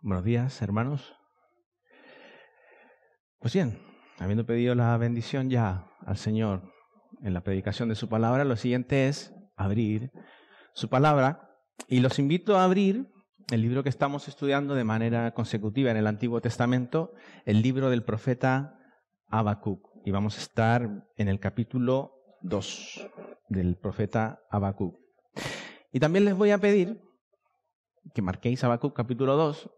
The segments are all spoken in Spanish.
Buenos días, hermanos. Pues bien, habiendo pedido la bendición ya al Señor en la predicación de su palabra, lo siguiente es abrir su palabra. Y los invito a abrir el libro que estamos estudiando de manera consecutiva en el Antiguo Testamento, el libro del profeta Habacuc. Y vamos a estar en el capítulo 2 del profeta Habacuc. Y también les voy a pedir que marquéis Habacuc capítulo 2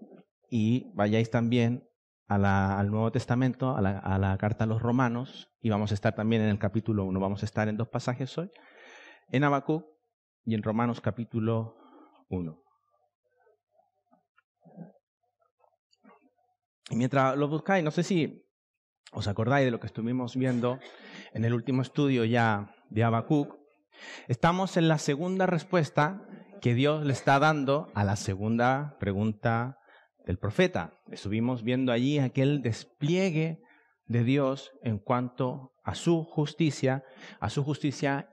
y vayáis también al Nuevo Testamento, a la carta a los Romanos, y vamos a estar también en el capítulo 1. Vamos a estar en dos pasajes hoy, en Habacuc y en Romanos capítulo 1. Y mientras lo buscáis, no sé si os acordáis de lo que estuvimos viendo en el último estudio ya de Habacuc. Estamos en la segunda respuesta que Dios le está dando a la segunda pregunta del profeta. Estuvimos viendo allí aquel despliegue de Dios en cuanto a su justicia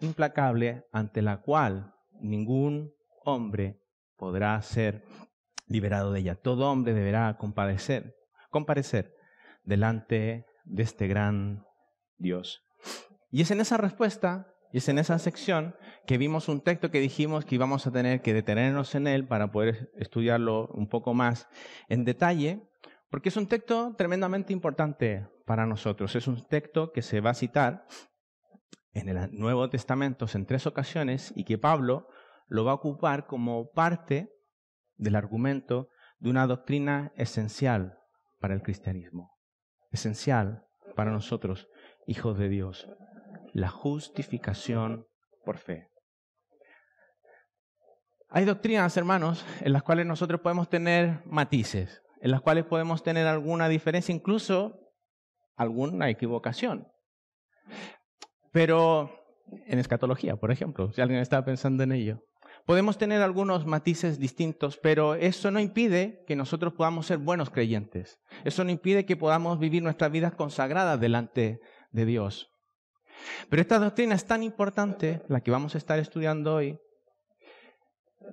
implacable, ante la cual ningún hombre podrá ser liberado de ella. Todo hombre deberá comparecer delante de este gran Dios. Y es en esa respuesta, y es en esa sección que vimos un texto que dijimos que íbamos a tener que detenernos en él para poder estudiarlo un poco más en detalle, porque es un texto tremendamente importante para nosotros. Es un texto que se va a citar en el Nuevo Testamento en 3 ocasiones y que Pablo lo va a ocupar como parte del argumento de una doctrina esencial para el cristianismo, esencial para nosotros, hijos de Dios. La justificación por fe. Hay doctrinas, hermanos, en las cuales nosotros podemos tener matices, en las cuales podemos tener alguna diferencia, incluso alguna equivocación. Pero en escatología, por ejemplo, si alguien está pensando en ello, podemos tener algunos matices distintos, pero eso no impide que nosotros podamos ser buenos creyentes. Eso no impide que podamos vivir nuestras vidas consagradas delante de Dios. Pero esta doctrina es tan importante, la que vamos a estar estudiando hoy,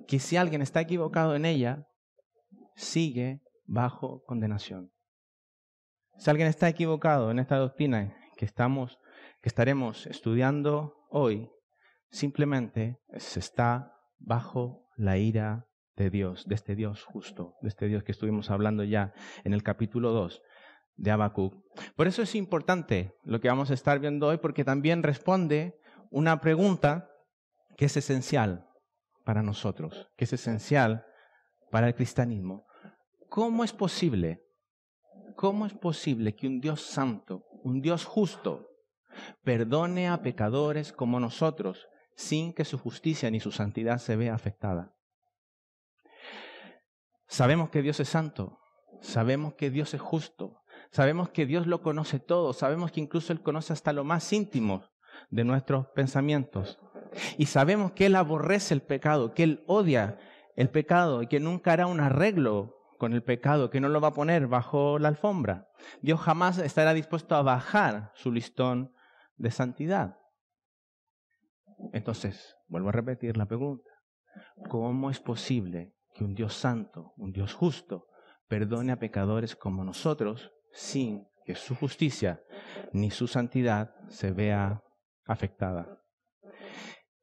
que si alguien está equivocado en ella, sigue bajo condenación. Si alguien está equivocado en esta doctrina que estaremos estudiando hoy, simplemente se está bajo la ira de Dios, de este Dios justo, de este Dios que estuvimos hablando ya en el capítulo 2. De Habacuc. Por eso es importante lo que vamos a estar viendo hoy, porque también responde una pregunta que es esencial para nosotros, que es esencial para el cristianismo. ¿Cómo es posible que un Dios santo, un Dios justo, perdone a pecadores como nosotros sin que su justicia ni su santidad se vea afectada? Sabemos que Dios es santo, sabemos que Dios es justo, sabemos que Dios lo conoce todo, sabemos que incluso Él conoce hasta lo más íntimo de nuestros pensamientos. Y sabemos que Él aborrece el pecado, que Él odia el pecado y que nunca hará un arreglo con el pecado, que no lo va a poner bajo la alfombra. Dios jamás estará dispuesto a bajar su listón de santidad. Entonces, vuelvo a repetir la pregunta. ¿Cómo es posible que un Dios santo, un Dios justo, perdone a pecadores como nosotros sin que su justicia ni su santidad se vea afectada?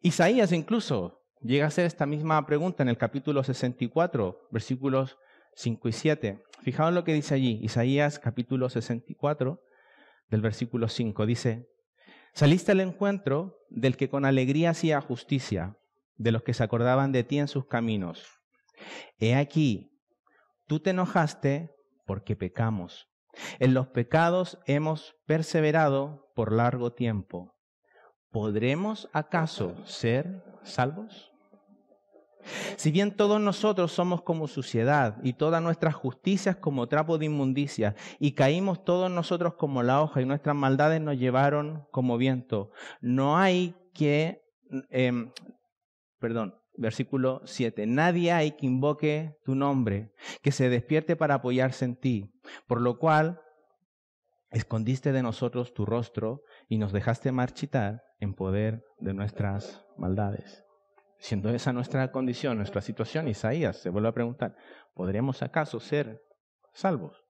Isaías incluso llega a hacer esta misma pregunta en el capítulo 64, versículos 5 y 7. Fijaos lo que dice allí, Isaías capítulo 64, del versículo 5, dice: saliste al encuentro del que con alegría hacía justicia, de los que se acordaban de ti en sus caminos. He aquí, tú te enojaste porque pecamos. En los pecados hemos perseverado por largo tiempo. ¿Podremos acaso ser salvos? Si bien todos nosotros somos como suciedad y todas nuestras justicias como trapo de inmundicia, y caímos todos nosotros como la hoja y nuestras maldades nos llevaron como viento, no hay que... Versículo 7. Nadie hay que invoque tu nombre, que se despierte para apoyarse en ti, por lo cual escondiste de nosotros tu rostro y nos dejaste marchitar en poder de nuestras maldades. Siendo esa nuestra condición, nuestra situación, Isaías se vuelve a preguntar, ¿podremos acaso ser salvos?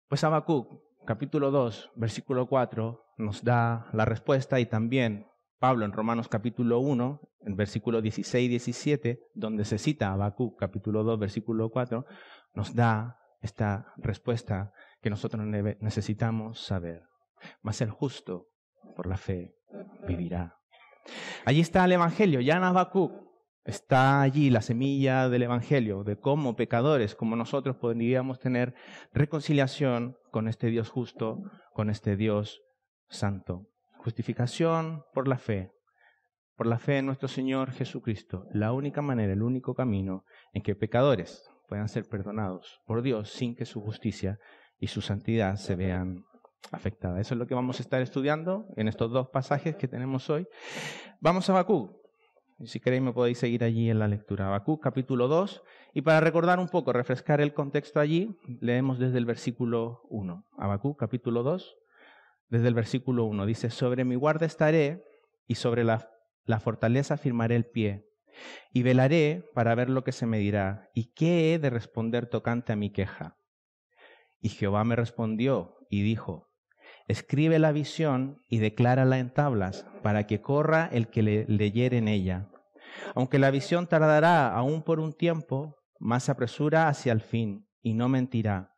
Pues Habacuc, capítulo 2, versículo 4, nos da la respuesta, y también Pablo en Romanos capítulo 1, en versículo 16 y 17, donde se cita Habacuc capítulo 2, versículo 4, nos da esta respuesta que nosotros necesitamos saber. Mas el justo por la fe vivirá. Allí está el Evangelio, ya en Habacuc está allí la semilla del Evangelio, de cómo pecadores como nosotros podríamos tener reconciliación con este Dios justo, con este Dios santo. Justificación por la fe en nuestro Señor Jesucristo, la única manera, el único camino en que pecadores puedan ser perdonados por Dios sin que su justicia y su santidad se vean afectadas. Eso es lo que vamos a estar estudiando en estos dos pasajes que tenemos hoy. Vamos a Habacuc. Si queréis me podéis seguir allí en la lectura. Habacuc capítulo 2. Y para recordar un poco, refrescar el contexto allí, leemos desde el versículo 1. Habacuc capítulo 2, desde el versículo 1. Dice, sobre mi guarda estaré y sobre la fortaleza firmaré el pie. Y velaré para ver lo que se me dirá. ¿Y qué he de responder tocante a mi queja? Y Jehová me respondió y dijo, escribe la visión y declárala en tablas, para que corra el que leyere en ella. Aunque la visión tardará aún por un tiempo, más se apresura hacia el fin, y no mentirá.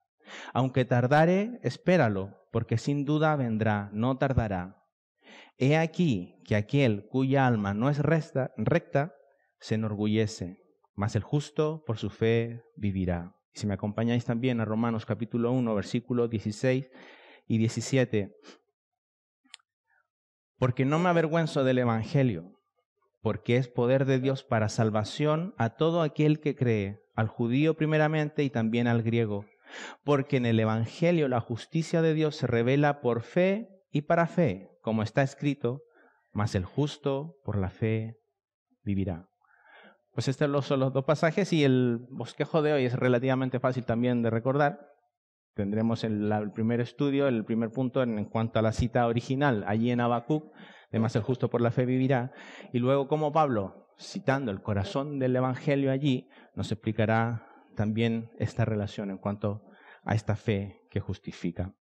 Aunque tardare, espéralo, porque sin duda vendrá, no tardará. He aquí que aquel cuya alma no es recta, se enorgullece, mas el justo por su fe vivirá. Y si me acompañáis también a Romanos capítulo 1, versículos 16 y 17. Porque no me avergüenzo del Evangelio, porque es poder de Dios para salvación a todo aquel que cree, al judío primeramente y también al griego. Porque en el Evangelio la justicia de Dios se revela por fe y para fe, como está escrito, mas el justo por la fe vivirá. Pues estos son los dos pasajes y el bosquejo de hoy es relativamente fácil también de recordar. Tendremos el primer estudio, el primer punto en cuanto a la cita original, allí en Habacuc, además el justo por la fe vivirá, y luego como Pablo, citando el corazón del Evangelio allí, nos explicará también esta relación en cuanto a esta fe que justifica.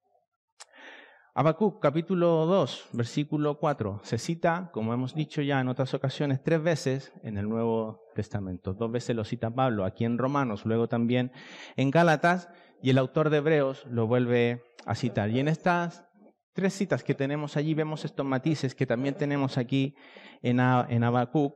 Habacuc, capítulo 2, versículo 4, se cita, como hemos dicho ya en otras ocasiones, 3 veces en el Nuevo Testamento. 2 veces lo cita Pablo, aquí en Romanos, luego también en Gálatas, y el autor de Hebreos lo vuelve a citar. Y en estas 3 citas que tenemos allí vemos estos matices que también tenemos aquí en Habacuc.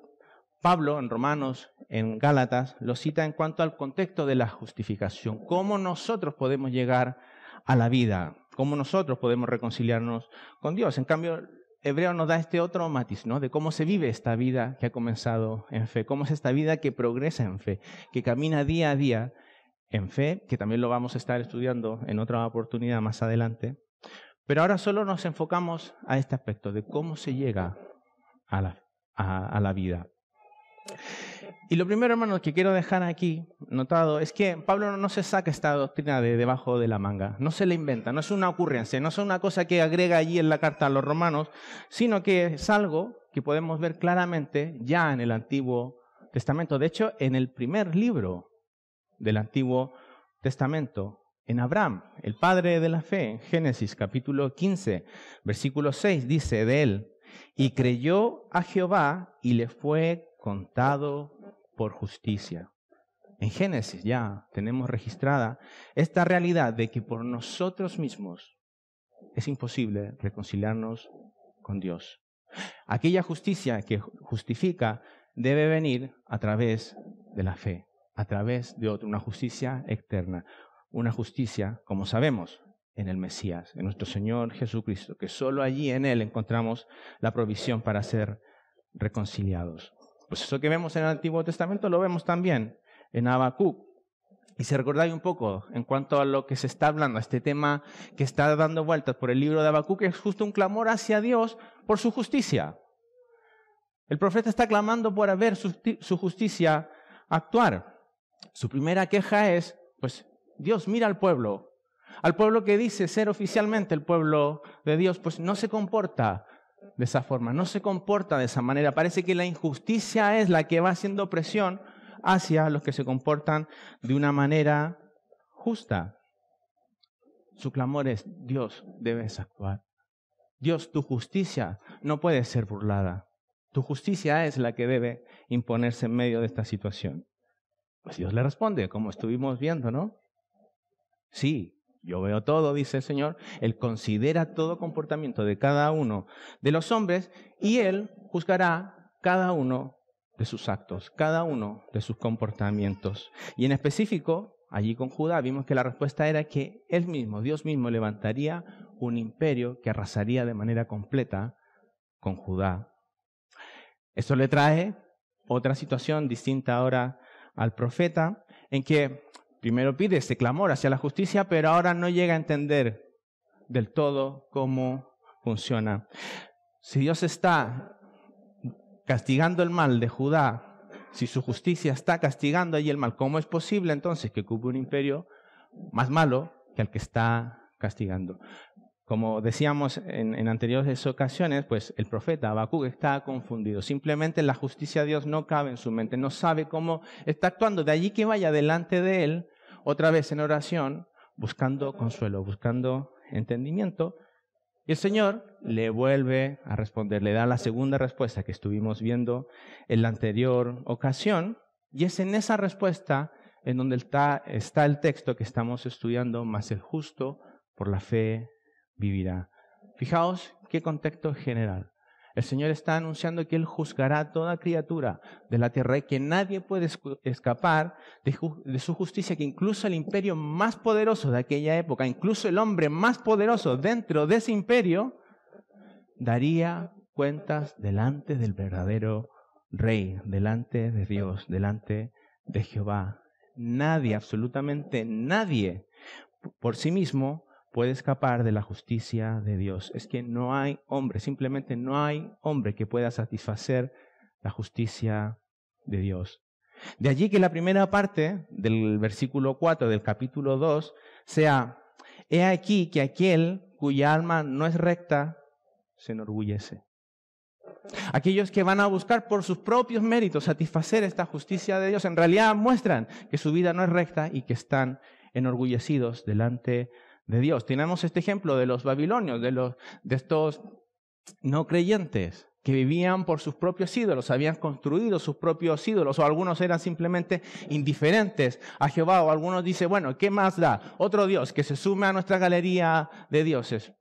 Pablo, en Romanos, en Gálatas, lo cita en cuanto al contexto de la justificación. Cómo nosotros podemos llegar a la vida, cómo nosotros podemos reconciliarnos con Dios. En cambio, Hebreo nos da este otro matiz, ¿no? De cómo se vive esta vida que ha comenzado en fe, cómo es esta vida que progresa en fe, que camina día a día en fe, que también lo vamos a estar estudiando en otra oportunidad más adelante. Pero ahora solo nos enfocamos a este aspecto de cómo se llega a la vida. Y lo primero, hermanos, que quiero dejar aquí notado es que Pablo no se saca esta doctrina de debajo de la manga, no se la inventa, no es una ocurrencia, no es una cosa que agrega allí en la carta a los romanos, sino que es algo que podemos ver claramente ya en el Antiguo Testamento. De hecho, en el primer libro del Antiguo Testamento, en Abraham, el padre de la fe, en Génesis capítulo 15, versículo 6, dice de él, y creyó a Jehová y le fue contado por justicia. En Génesis ya tenemos registrada esta realidad de que por nosotros mismos es imposible reconciliarnos con Dios. Aquella justicia que justifica debe venir a través de la fe, a través de otra, una justicia eterna, una justicia, como sabemos, en el Mesías, en nuestro Señor Jesucristo, que solo allí en Él encontramos la provisión para ser reconciliados. Pues eso que vemos en el Antiguo Testamento lo vemos también en Habacuc. Y si recordáis un poco en cuanto a lo que se está hablando, a este tema que está dando vueltas por el libro de Habacuc, es justo un clamor hacia Dios por su justicia. El profeta está clamando por ver su justicia actuar. Su primera queja es, pues, Dios, mira al pueblo que dice ser oficialmente el pueblo de Dios, pues no se comporta de esa forma, no se comporta de esa manera. Parece que la injusticia es la que va haciendo presión hacia los que se comportan de una manera justa. Su clamor es: Dios, debes actuar. Dios, tu justicia no puede ser burlada. Tu justicia es la que debe imponerse en medio de esta situación. Pues Dios le responde, como estuvimos viendo, ¿no? Sí, yo veo todo, dice el Señor. Él considera todo comportamiento de cada uno de los hombres y Él juzgará cada uno de sus actos, cada uno de sus comportamientos. Y en específico, allí con Judá, vimos que la respuesta era que Él mismo, Dios mismo, levantaría un imperio que arrasaría de manera completa con Judá. Esto le trae otra situación distinta ahora al profeta, en que primero pide este clamor hacia la justicia, pero ahora no llega a entender del todo cómo funciona. Si Dios está castigando el mal de Judá, si su justicia está castigando allí el mal, ¿cómo es posible entonces que ocupe un imperio más malo que el que está castigando? Como decíamos en anteriores ocasiones, pues el profeta Habacuc está confundido. Simplemente la justicia de Dios no cabe en su mente, no sabe cómo está actuando. De allí que vaya delante de él, otra vez en oración, buscando consuelo, buscando entendimiento. Y el Señor le vuelve a responder, le da la segunda respuesta que estuvimos viendo en la anterior ocasión. Y es en esa respuesta en donde está el texto que estamos estudiando: mas el justo por la fe vivirá. Fijaos qué contexto general. El Señor está anunciando que Él juzgará a toda criatura de la tierra y que nadie puede escapar de su justicia, que incluso el imperio más poderoso de aquella época, incluso el hombre más poderoso dentro de ese imperio, daría cuentas delante del verdadero Rey, delante de Dios, delante de Jehová. Nadie, absolutamente nadie, por sí mismo puede escapar de la justicia de Dios. Es que no hay hombre, simplemente no hay hombre que pueda satisfacer la justicia de Dios. De allí que la primera parte del versículo 4 del capítulo 2 sea: he aquí que aquel cuya alma no es recta se enorgullece. Aquellos que van a buscar por sus propios méritos satisfacer esta justicia de Dios, en realidad muestran que su vida no es recta y que están enorgullecidos delante de Dios. Tenemos este ejemplo de los babilonios, de estos no creyentes que vivían por sus propios ídolos, habían construido sus propios ídolos, o algunos eran simplemente indiferentes a Jehová, o algunos dicen, bueno, ¿qué más da? Otro Dios que se sume a nuestra galería de dioses.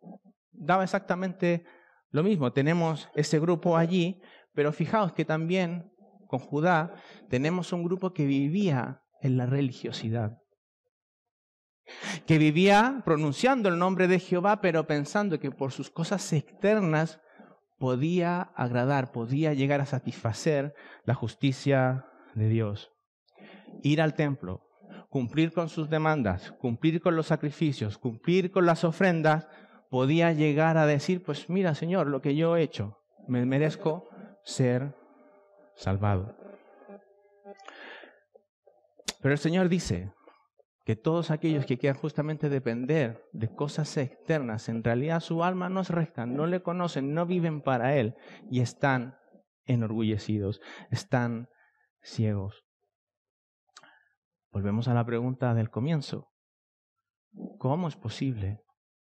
Daba exactamente lo mismo. Tenemos ese grupo allí, pero fijaos que también con Judá tenemos un grupo que vivía en la religiosidad, que vivía pronunciando el nombre de Jehová, pero pensando que por sus cosas externas podía agradar, podía llegar a satisfacer la justicia de Dios. Ir al templo, cumplir con sus demandas, cumplir con los sacrificios, cumplir con las ofrendas, podía llegar a decir, pues mira, Señor, lo que yo he hecho, me merezco ser salvado. Pero el Señor dice que todos aquellos que quieran justamente depender de cosas externas, en realidad su alma no es recta, no le conocen, no viven para Él y están enorgullecidos, están ciegos. Volvemos a la pregunta del comienzo. ¿Cómo es posible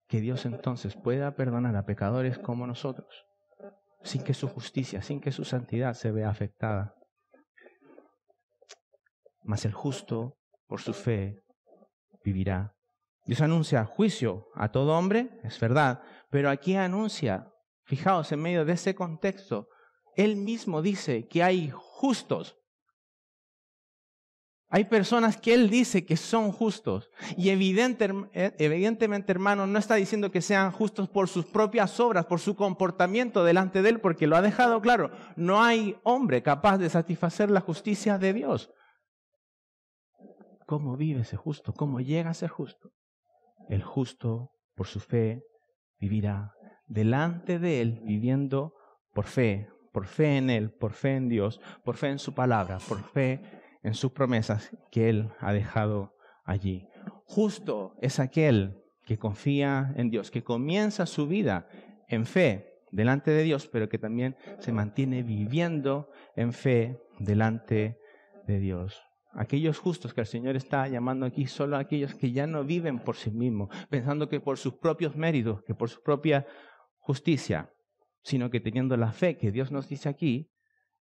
que Dios entonces pueda perdonar a pecadores como nosotros sin que su justicia, sin que su santidad se vea afectada? Mas el justo, por su fe, vivirá. Dios anuncia juicio a todo hombre, es verdad, pero aquí anuncia, fijaos, en medio de ese contexto, Él mismo dice que hay justos. Hay personas que Él dice que son justos. Y evidentemente, hermano, no está diciendo que sean justos por sus propias obras, por su comportamiento delante de Él, porque lo ha dejado claro. No hay hombre capaz de satisfacer la justicia de Dios. ¿Cómo vive ese justo? ¿Cómo llega a ser justo? El justo, por su fe, vivirá delante de Él, viviendo por fe en Él, por fe en Dios, por fe en su palabra, por fe en sus promesas que Él ha dejado allí. Justo es aquel que confía en Dios, que comienza su vida en fe delante de Dios, pero que también se mantiene viviendo en fe delante de Dios. Aquellos justos que el Señor está llamando aquí, solo aquellos que ya no viven por sí mismos, pensando que por sus propios méritos, que por su propia justicia, sino que teniendo la fe que Dios nos dice aquí,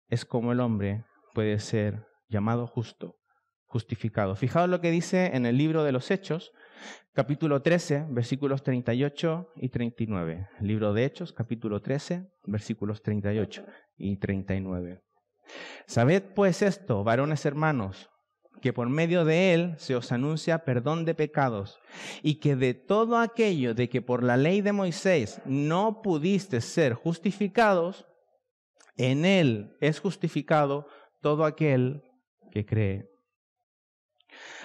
es como el hombre puede ser llamado justo, justificado. Fijaos lo que dice en el libro de los Hechos, capítulo 13, versículos 38 y 39. El libro de Hechos, capítulo 13, versículos 38 y 39. Sabed pues esto, varones hermanos, que por medio de él se os anuncia perdón de pecados, y que de todo aquello de que por la ley de Moisés no pudisteis ser justificados, en él es justificado todo aquel que cree.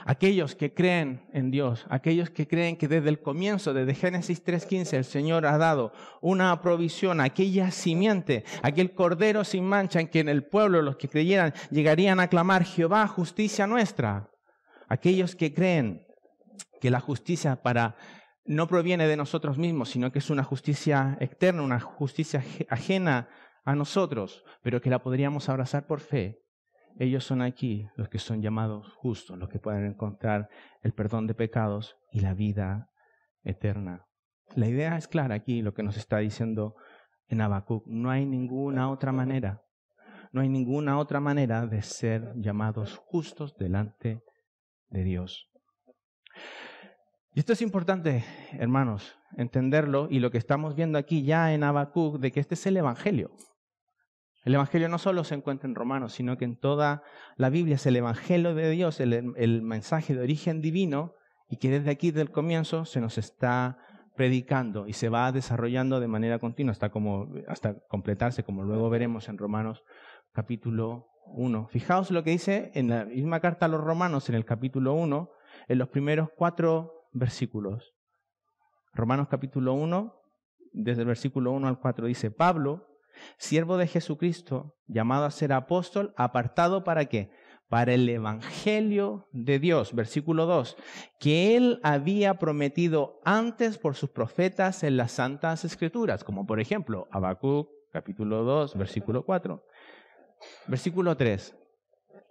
Aquellos que creen en Dios, aquellos que creen que desde el comienzo, desde Génesis 3:15, el Señor ha dado una provisión, aquella simiente, aquel cordero sin mancha en que en el pueblo los que creyeran llegarían a clamar: Jehová, justicia nuestra. Aquellos que creen que la justicia no proviene de nosotros mismos, sino que es una justicia externa, una justicia ajena a nosotros, pero que la podríamos abrazar por fe. Ellos son aquí los que son llamados justos, los que pueden encontrar el perdón de pecados y la vida eterna. La idea es clara aquí, lo que nos está diciendo en Habacuc. No hay ninguna otra manera. No hay ninguna otra manera de ser llamados justos delante de Dios. Y esto es importante, hermanos, entenderlo, y lo que estamos viendo aquí ya en Habacuc, de que este es el Evangelio. El Evangelio no solo se encuentra en Romanos, sino que en toda la Biblia es el Evangelio de Dios, el mensaje de origen divino, y que desde aquí, del comienzo, se nos está predicando y se va desarrollando de manera continua hasta completarse, como luego veremos en Romanos capítulo 1. Fijaos lo que dice en la misma carta a los Romanos, en el capítulo 1, en los primeros 4 versículos. Romanos capítulo 1, desde el versículo 1 al 4, dice: Pablo, siervo de Jesucristo, llamado a ser apóstol, apartado ¿para qué? Para el Evangelio de Dios. Versículo 2, que él había prometido antes por sus profetas en las Santas Escrituras, como por ejemplo Habacuc, capítulo 2, versículo 4. Versículo 3,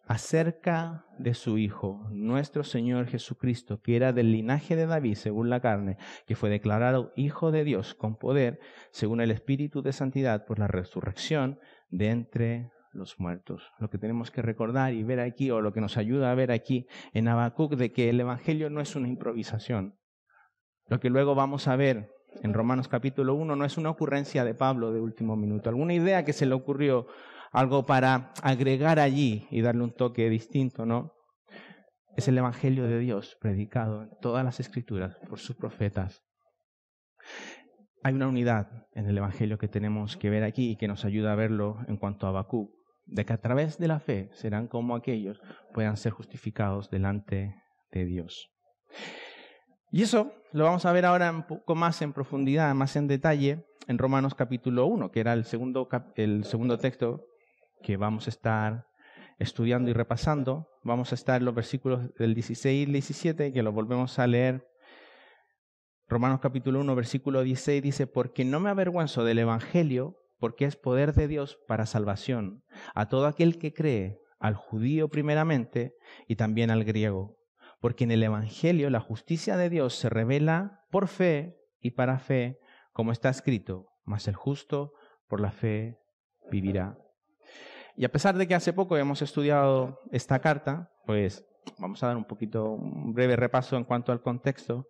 acerca de su Hijo, nuestro Señor Jesucristo, que era del linaje de David según la carne, que fue declarado Hijo de Dios con poder, según el Espíritu de Santidad, por la resurrección de entre los muertos. Lo que tenemos que recordar y ver aquí, o lo que nos ayuda a ver aquí en Habacuc, de que el Evangelio no es una improvisación. Lo que luego vamos a ver en Romanos capítulo 1 no es una ocurrencia de Pablo de último minuto, alguna idea que se le ocurrió, algo para agregar allí y darle un toque distinto, ¿no? Es el Evangelio de Dios predicado en todas las Escrituras por sus profetas. Hay una unidad en el Evangelio que tenemos que ver aquí y que nos ayuda a verlo en cuanto a Habacuc, de que a través de la fe serán como aquellos puedan ser justificados delante de Dios. Y eso lo vamos a ver ahora un poco más en profundidad, más en detalle, en Romanos capítulo 1, que era el segundo texto que vamos a estar estudiando y repasando. Vamos a estar en los versículos del 16 y 17, que los volvemos a leer. Romanos capítulo 1, versículo 16 dice: porque no me avergüenzo del Evangelio, porque es poder de Dios para salvación a todo aquel que cree, al judío primeramente y también al griego. Porque en el Evangelio la justicia de Dios se revela por fe y para fe, como está escrito: mas el justo por la fe vivirá. Y a pesar de que hace poco hemos estudiado esta carta, pues vamos a dar un breve repaso en cuanto al contexto.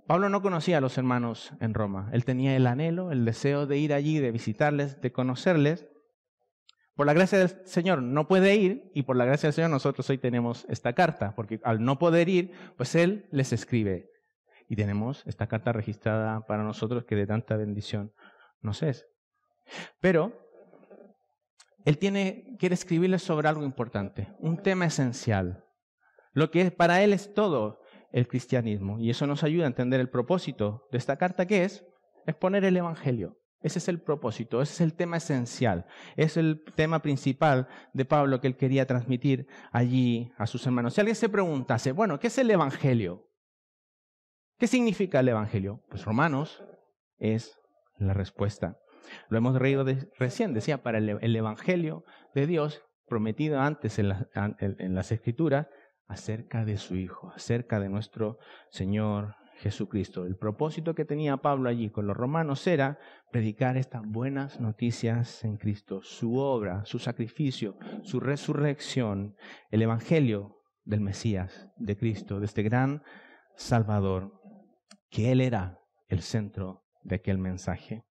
Pablo no conocía a los hermanos en Roma. Él tenía el anhelo, el deseo de ir allí, de visitarles, de conocerles. Por la gracia del Señor no puede ir, y por la gracia del Señor nosotros hoy tenemos esta carta, porque al no poder ir, pues Él les escribe. Y tenemos esta carta registrada para nosotros, que de tanta bendición nos es. Pero Él quiere escribirles sobre algo importante, un tema esencial, lo que para Él es todo el cristianismo. Y eso nos ayuda a entender el propósito de esta carta, que es exponer el Evangelio. Ese es el propósito, ese es el tema esencial, es el tema principal de Pablo que él quería transmitir allí a sus hermanos. Si alguien se preguntase, bueno, ¿qué es el Evangelio? ¿Qué significa el Evangelio? Pues Romanos es la respuesta. Lo hemos leído recién, decía, para el Evangelio de Dios prometido antes en las Escrituras acerca de su Hijo, acerca de nuestro Señor Jesucristo. El propósito que tenía Pablo allí con los romanos era predicar estas buenas noticias en Cristo, su obra, su sacrificio, su resurrección, el Evangelio del Mesías, de Cristo, de este gran Salvador, que Él era el centro de aquel mensaje.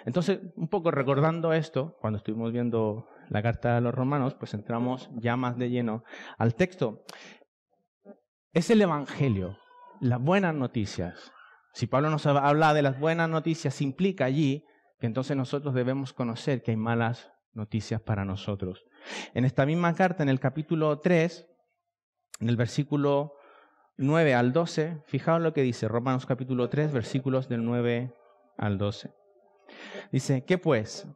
Entonces, un poco recordando esto, cuando estuvimos viendo la carta de los romanos, pues entramos ya más de lleno al texto. Es el Evangelio, las buenas noticias. Si Pablo nos habla de las buenas noticias, implica allí que entonces nosotros debemos conocer que hay malas noticias para nosotros. En esta misma carta, en el capítulo 3, en el versículo 9 al 12, fijaos lo que dice Romanos capítulo 3, versículos del 9 al 12. Dice, ¿qué pues?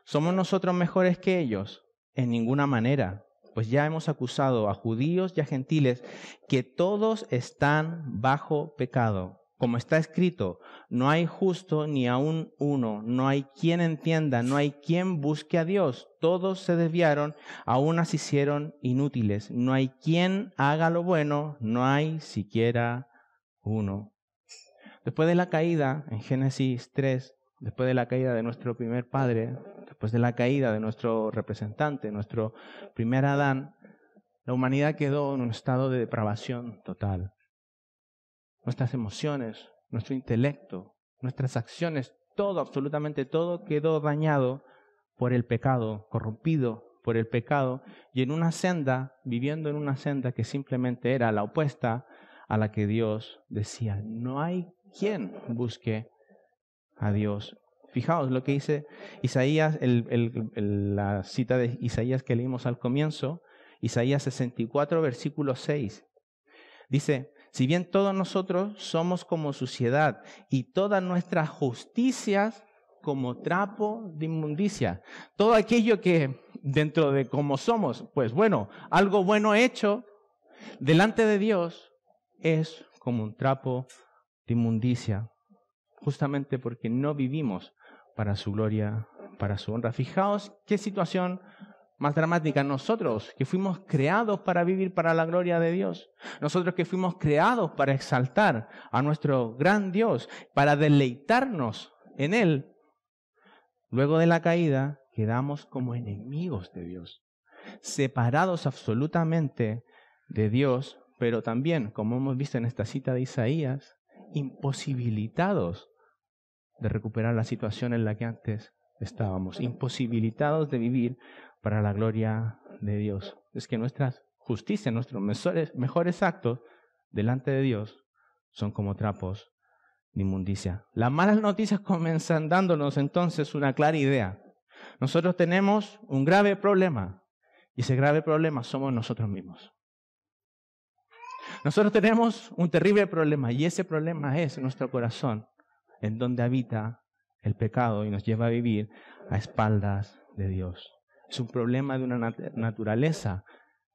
¿Somos nosotros mejores que ellos? En ninguna manera, pues ya hemos acusado a judíos y a gentiles que todos están bajo pecado. Como está escrito, no hay justo ni aun uno, no hay quien entienda, no hay quien busque a Dios. Todos se desviaron, a unas se hicieron inútiles. No hay quien haga lo bueno, no hay siquiera uno. Después de la caída, en Génesis 3, después de la caída de nuestro primer padre, después de la caída de nuestro representante, nuestro primer Adán, la humanidad quedó en un estado de depravación total. Nuestras emociones, nuestro intelecto, nuestras acciones, todo, absolutamente todo quedó dañado por el pecado, corrompido por el pecado y en una senda, viviendo en una senda que simplemente era la opuesta a la que Dios decía. No hay quien busque a Dios. Fijaos lo que dice Isaías, la cita de Isaías que leímos al comienzo, Isaías 64, versículo 6. Dice, si bien todos nosotros somos como suciedad y todas nuestras justicias como trapo de inmundicia. Todo aquello que dentro de cómo somos, pues bueno, algo bueno hecho delante de Dios es como un trapo de inmundicia. Justamente porque no vivimos para su gloria, para su honra. Fijaos qué situación más dramática. Nosotros que fuimos creados para vivir para la gloria de Dios. Nosotros que fuimos creados para exaltar a nuestro gran Dios, para deleitarnos en Él. Luego de la caída quedamos como enemigos de Dios. Separados absolutamente de Dios, pero también, como hemos visto en esta cita de Isaías, imposibilitados de recuperar la situación en la que antes estábamos, imposibilitados de vivir para la gloria de Dios. Es que nuestras justicias, nuestros mejores actos delante de Dios son como trapos de inmundicia. Las malas noticias comienzan dándonos entonces una clara idea. Nosotros tenemos un grave problema y ese grave problema somos nosotros mismos. Nosotros tenemos un terrible problema y ese problema es nuestro corazón, en donde habita el pecado y nos lleva a vivir a espaldas de Dios. Es un problema de una naturaleza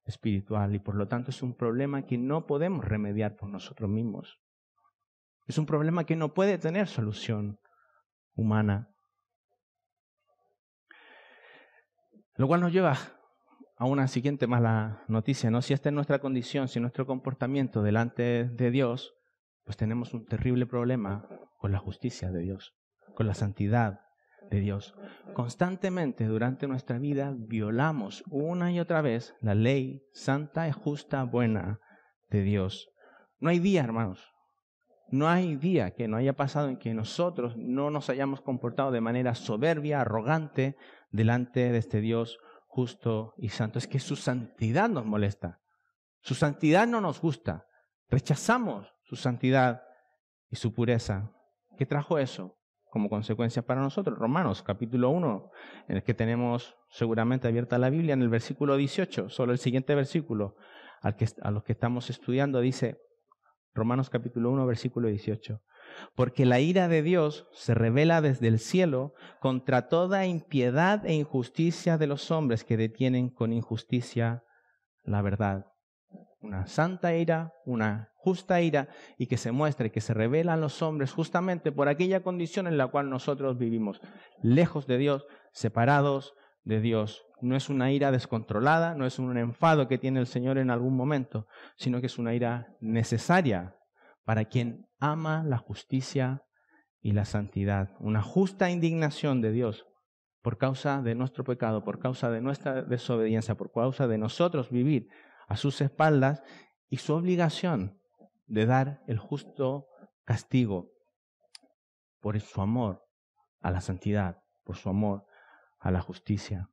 espiritual y por lo tanto es un problema que no podemos remediar por nosotros mismos. Es un problema que no puede tener solución humana. Lo cual nos lleva a una siguiente mala noticia, ¿no? Si esta es nuestra condición, si nuestro comportamiento delante de Dios, pues tenemos un terrible problema con la justicia de Dios, con la santidad de Dios. Constantemente durante nuestra vida violamos una y otra vez la ley santa y justa, buena de Dios. No hay día, hermanos, no hay día que no haya pasado en que nosotros no nos hayamos comportado de manera soberbia, arrogante, delante de este Dios justo y santo. Es que su santidad nos molesta, su santidad no nos gusta, rechazamos su santidad y su pureza. ¿Qué trajo eso como consecuencia para nosotros? Romanos capítulo 1, en el que tenemos seguramente abierta la Biblia, en el versículo 18, solo el siguiente versículo a los que estamos estudiando, dice Romanos capítulo 1, versículo 18. Porque la ira de Dios se revela desde el cielo contra toda impiedad e injusticia de los hombres que detienen con injusticia la verdad. una santa ira, una justa ira, y que se muestra y que se revela a los hombres justamente por aquella condición en la cual nosotros vivimos, lejos de Dios, separados de Dios. No es una ira descontrolada, no es un enfado que tiene el Señor en algún momento, sino que es una ira necesaria para quien ama la justicia y la santidad. Una justa indignación de Dios por causa de nuestro pecado, por causa de nuestra desobediencia, por causa de nosotros vivir a sus espaldas, y su obligación de dar el justo castigo por su amor a la santidad, por su amor a la justicia.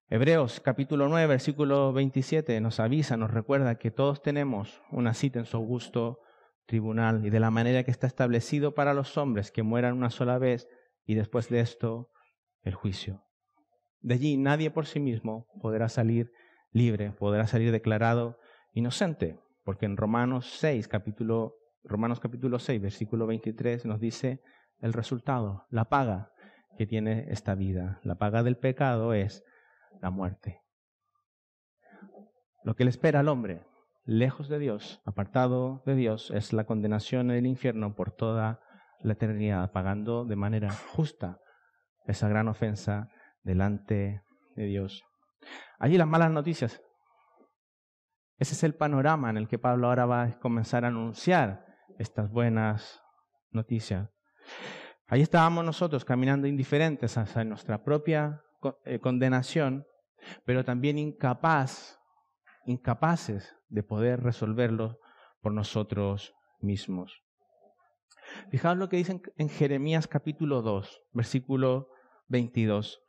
Hebreos capítulo 9, versículo 27 nos avisa, nos recuerda que todos tenemos una cita en su augusto tribunal, y de la manera que está establecido para los hombres que mueran una sola vez y después de esto el juicio. De allí nadie por sí mismo podrá salir libre, podrá salir declarado inocente, porque en Romanos capítulo 6, versículo 23 nos dice el resultado, la paga que tiene esta vida. La paga del pecado es la muerte. Lo que le espera al hombre, lejos de Dios, apartado de Dios, es la condenación en el infierno por toda la eternidad, pagando de manera justa esa gran ofensa delante de Dios. Allí las malas noticias. Ese es el panorama en el que Pablo ahora va a comenzar a anunciar estas buenas noticias. Ahí estábamos nosotros caminando indiferentes hacia nuestra propia condenación, pero también incapaces de poder resolverlo por nosotros mismos. Fijaos lo que dicen en Jeremías capítulo 2, versículo 22.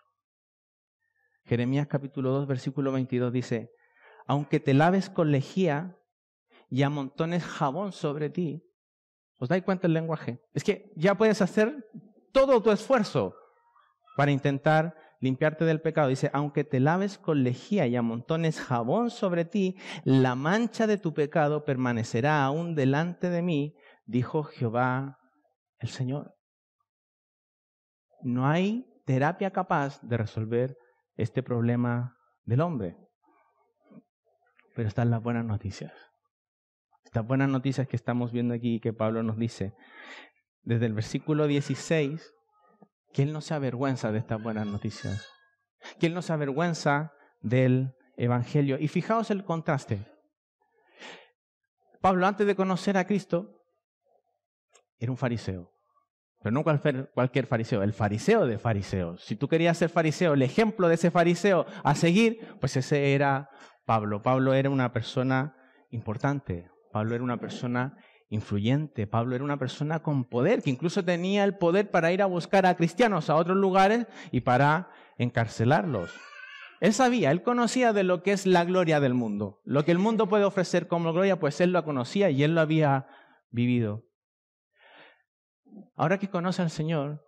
Jeremías capítulo 2, versículo 22 dice: aunque te laves con lejía y amontones jabón sobre ti. ¿Os dais cuenta el lenguaje? Es que ya puedes hacer todo tu esfuerzo para intentar limpiarte del pecado. Dice, aunque te laves con lejía y amontones jabón sobre ti, la mancha de tu pecado permanecerá aún delante de mí, dijo Jehová el Señor. No hay terapia capaz de resolver este problema del hombre. Pero están las buenas noticias. Estas buenas noticias que estamos viendo aquí, que Pablo nos dice, desde el versículo 16, que Él no se avergüenza de estas buenas noticias. Que Él no se avergüenza del Evangelio. Y fijaos el contraste. Pablo, antes de conocer a Cristo, era un fariseo. Pero no cualquier fariseo, el fariseo de fariseos. Si tú querías ser fariseo, el ejemplo de ese fariseo a seguir, pues ese era Pablo. Pablo era una persona importante. Pablo era una persona influyente. Pablo era una persona con poder, que incluso tenía el poder para ir a buscar a cristianos a otros lugares y para encarcelarlos. Él sabía, él conocía de lo que es la gloria del mundo. Lo que el mundo puede ofrecer como gloria, pues él lo conocía y él lo había vivido. Ahora que conoce al Señor,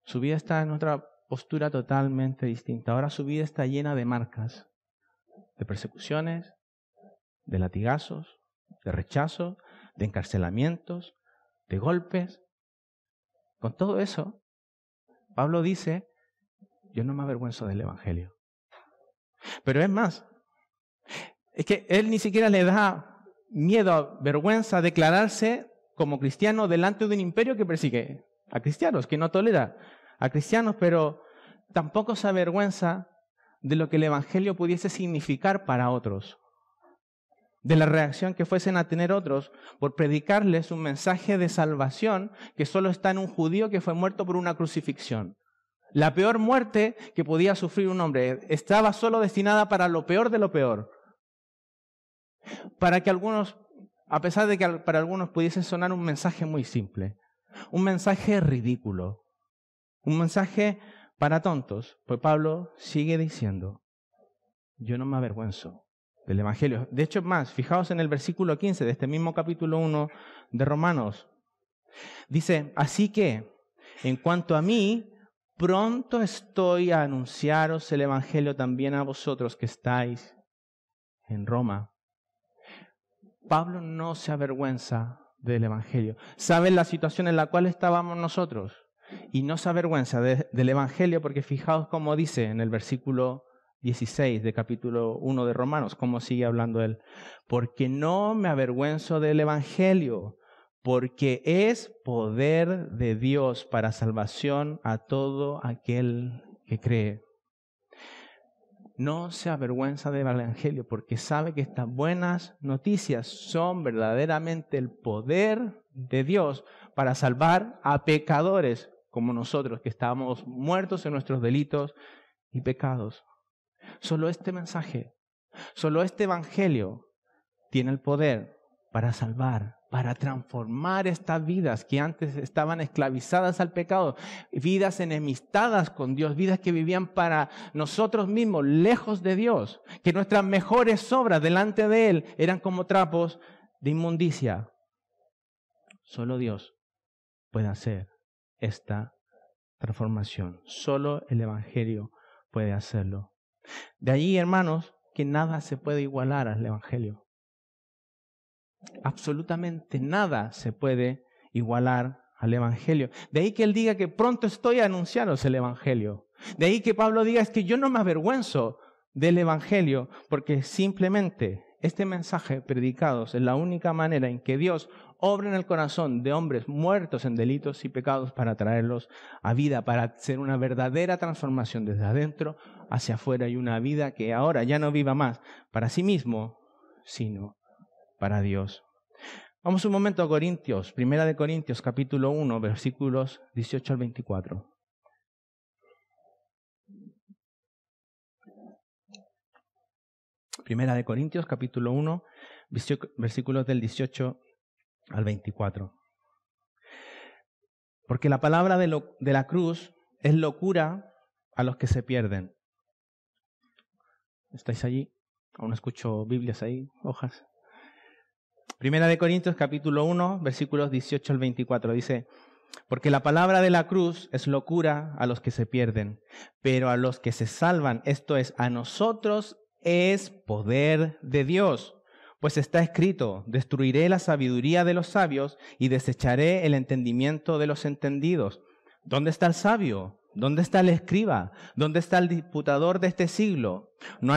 su vida está en otra postura totalmente distinta. Ahora su vida está llena de marcas, de persecuciones, de latigazos, de rechazo, de encarcelamientos, de golpes. Con todo eso, Pablo dice, yo no me avergüenzo del Evangelio. Pero es más, es que él ni siquiera le da miedo, vergüenza a declararse como cristiano delante de un imperio que persigue a cristianos, que no tolera a cristianos, pero tampoco se avergüenza de lo que el Evangelio pudiese significar para otros, de la reacción que fuesen a tener otros por predicarles un mensaje de salvación que solo está en un judío que fue muerto por una crucifixión. La peor muerte que podía sufrir un hombre estaba solo destinada para lo peor de lo peor. Para que algunos, a pesar de que para algunos pudiese sonar un mensaje muy simple, un mensaje ridículo, un mensaje para tontos, pues Pablo sigue diciendo, yo no me avergüenzo del Evangelio. De hecho, más, fijaos en el versículo 15 de este mismo capítulo 1 de Romanos. Dice, así que, en cuanto a mí, pronto estoy a anunciaros el Evangelio también a vosotros que estáis en Roma. Pablo no se avergüenza del Evangelio. Sabe la situación en la cual estábamos nosotros y no se avergüenza del Evangelio porque fijaos cómo dice en el versículo 16 de capítulo 1 de Romanos, como sigue hablando él. Porque no me avergüenzo del Evangelio, porque es poder de Dios para salvación a todo aquel que cree. No se avergüenza del Evangelio porque sabe que estas buenas noticias son verdaderamente el poder de Dios para salvar a pecadores como nosotros, que estábamos muertos en nuestros delitos y pecados. Solo este mensaje, solo este Evangelio tiene el poder para salvar, para transformar estas vidas que antes estaban esclavizadas al pecado, vidas enemistadas con Dios, vidas que vivían para nosotros mismos, lejos de Dios, que nuestras mejores obras delante de Él eran como trapos de inmundicia. Solo Dios puede hacer esta transformación. Solo el Evangelio puede hacerlo. De allí, hermanos, que nada se puede igualar al Evangelio. Absolutamente nada se puede igualar al Evangelio. De ahí que él diga que pronto estoy a anunciaros el Evangelio. De ahí que Pablo diga es que yo no me avergüenzo del Evangelio, porque simplemente este mensaje predicado es la única manera en que Dios obra en el corazón de hombres muertos en delitos y pecados para traerlos a vida, para hacer una verdadera transformación desde adentro hacia afuera y una vida que ahora ya no viva más para sí mismo, sino para Dios. Vamos un momento a Corintios, 1 de Corintios, capítulo 1, versículos 18 al 24. Primera de Corintios, capítulo 1, versículos del 18 al 24. Porque la palabra de la cruz es locura a los que se pierden. ¿Estáis allí? Aún escucho Biblias ahí, hojas. Primera de Corintios, capítulo 1, versículos 18 al 24, dice: porque la palabra de la cruz es locura a los que se pierden, pero a los que se salvan, esto es, a nosotros, es poder de Dios. Pues está escrito: destruiré la sabiduría de los sabios y desecharé el entendimiento de los entendidos. ¿Dónde está el sabio? ¿Dónde está el escriba? ¿Dónde está el disputador de este siglo? ¿No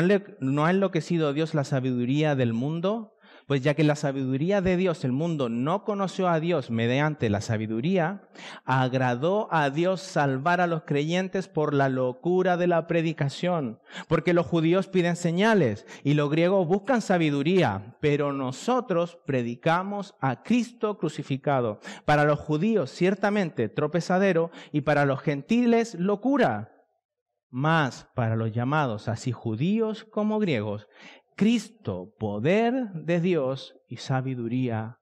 ha enloquecido Dios la sabiduría del mundo? Pues ya que la sabiduría de Dios, el mundo no conoció a Dios mediante la sabiduría, agradó a Dios salvar a los creyentes por la locura de la predicación. Porque los judíos piden señales y los griegos buscan sabiduría, pero nosotros predicamos a Cristo crucificado. Para los judíos ciertamente tropezadero y para los gentiles locura. Mas para los llamados, así judíos como griegos, Cristo, poder de Dios y sabiduría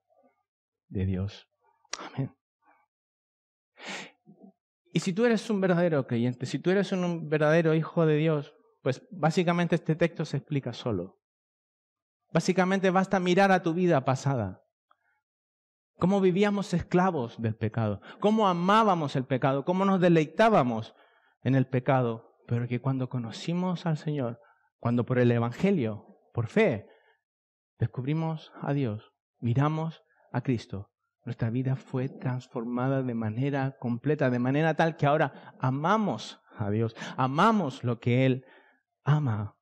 de Dios. Amén. Y si tú eres un verdadero creyente, si tú eres un verdadero hijo de Dios, pues básicamente este texto se explica solo. Básicamente basta mirar a tu vida pasada. Cómo vivíamos esclavos del pecado, cómo amábamos el pecado, cómo nos deleitábamos en el pecado, pero que cuando conocimos al Señor, cuando por el Evangelio, por fe, descubrimos a Dios, miramos a Cristo, nuestra vida fue transformada de manera completa, de manera tal que ahora amamos a Dios, amamos lo que Él ama.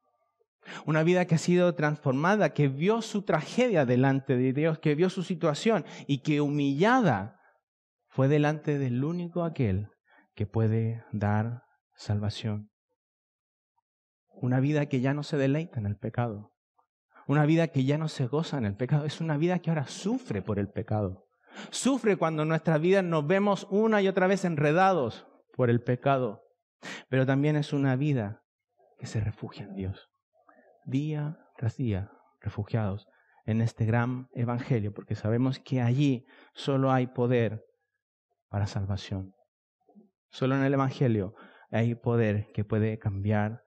Una vida que ha sido transformada, que vio su tragedia delante de Dios, que vio su situación y que humillada fue delante del único aquel que puede dar salvación. Una vida que ya no se deleita en el pecado. Una vida que ya no se goza en el pecado. Es una vida que ahora sufre por el pecado. Sufre cuando en nuestras vidas nos vemos una y otra vez enredados por el pecado. Pero también es una vida que se refugia en Dios. Día tras día, refugiados en este gran evangelio. Porque sabemos que allí solo hay poder para salvación. Solo en el evangelio hay poder que puede cambiar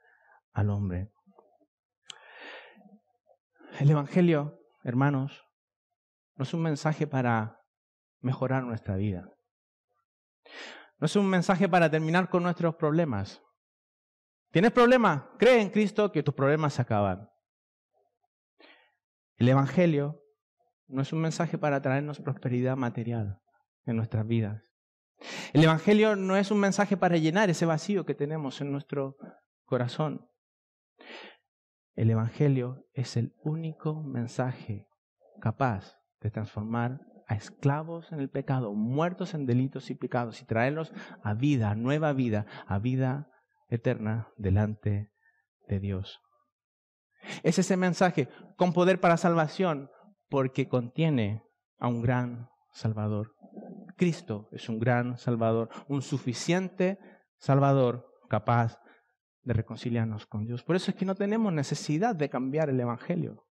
al hombre. El Evangelio, hermanos, no es un mensaje para mejorar nuestra vida. No es un mensaje para terminar con nuestros problemas. ¿Tienes problemas? Cree en Cristo que tus problemas se acaban. El Evangelio no es un mensaje para traernos prosperidad material en nuestras vidas. El Evangelio no es un mensaje para llenar ese vacío que tenemos en nuestro corazón. El Evangelio es el único mensaje capaz de transformar a esclavos en el pecado, muertos en delitos y pecados, y traerlos a vida, a nueva vida, a vida eterna delante de Dios. Es ese mensaje con poder para salvación porque contiene a un gran Salvador. Cristo es un gran Salvador, un suficiente Salvador capaz de reconciliarnos con Dios. Por eso es que no tenemos necesidad de cambiar el Evangelio.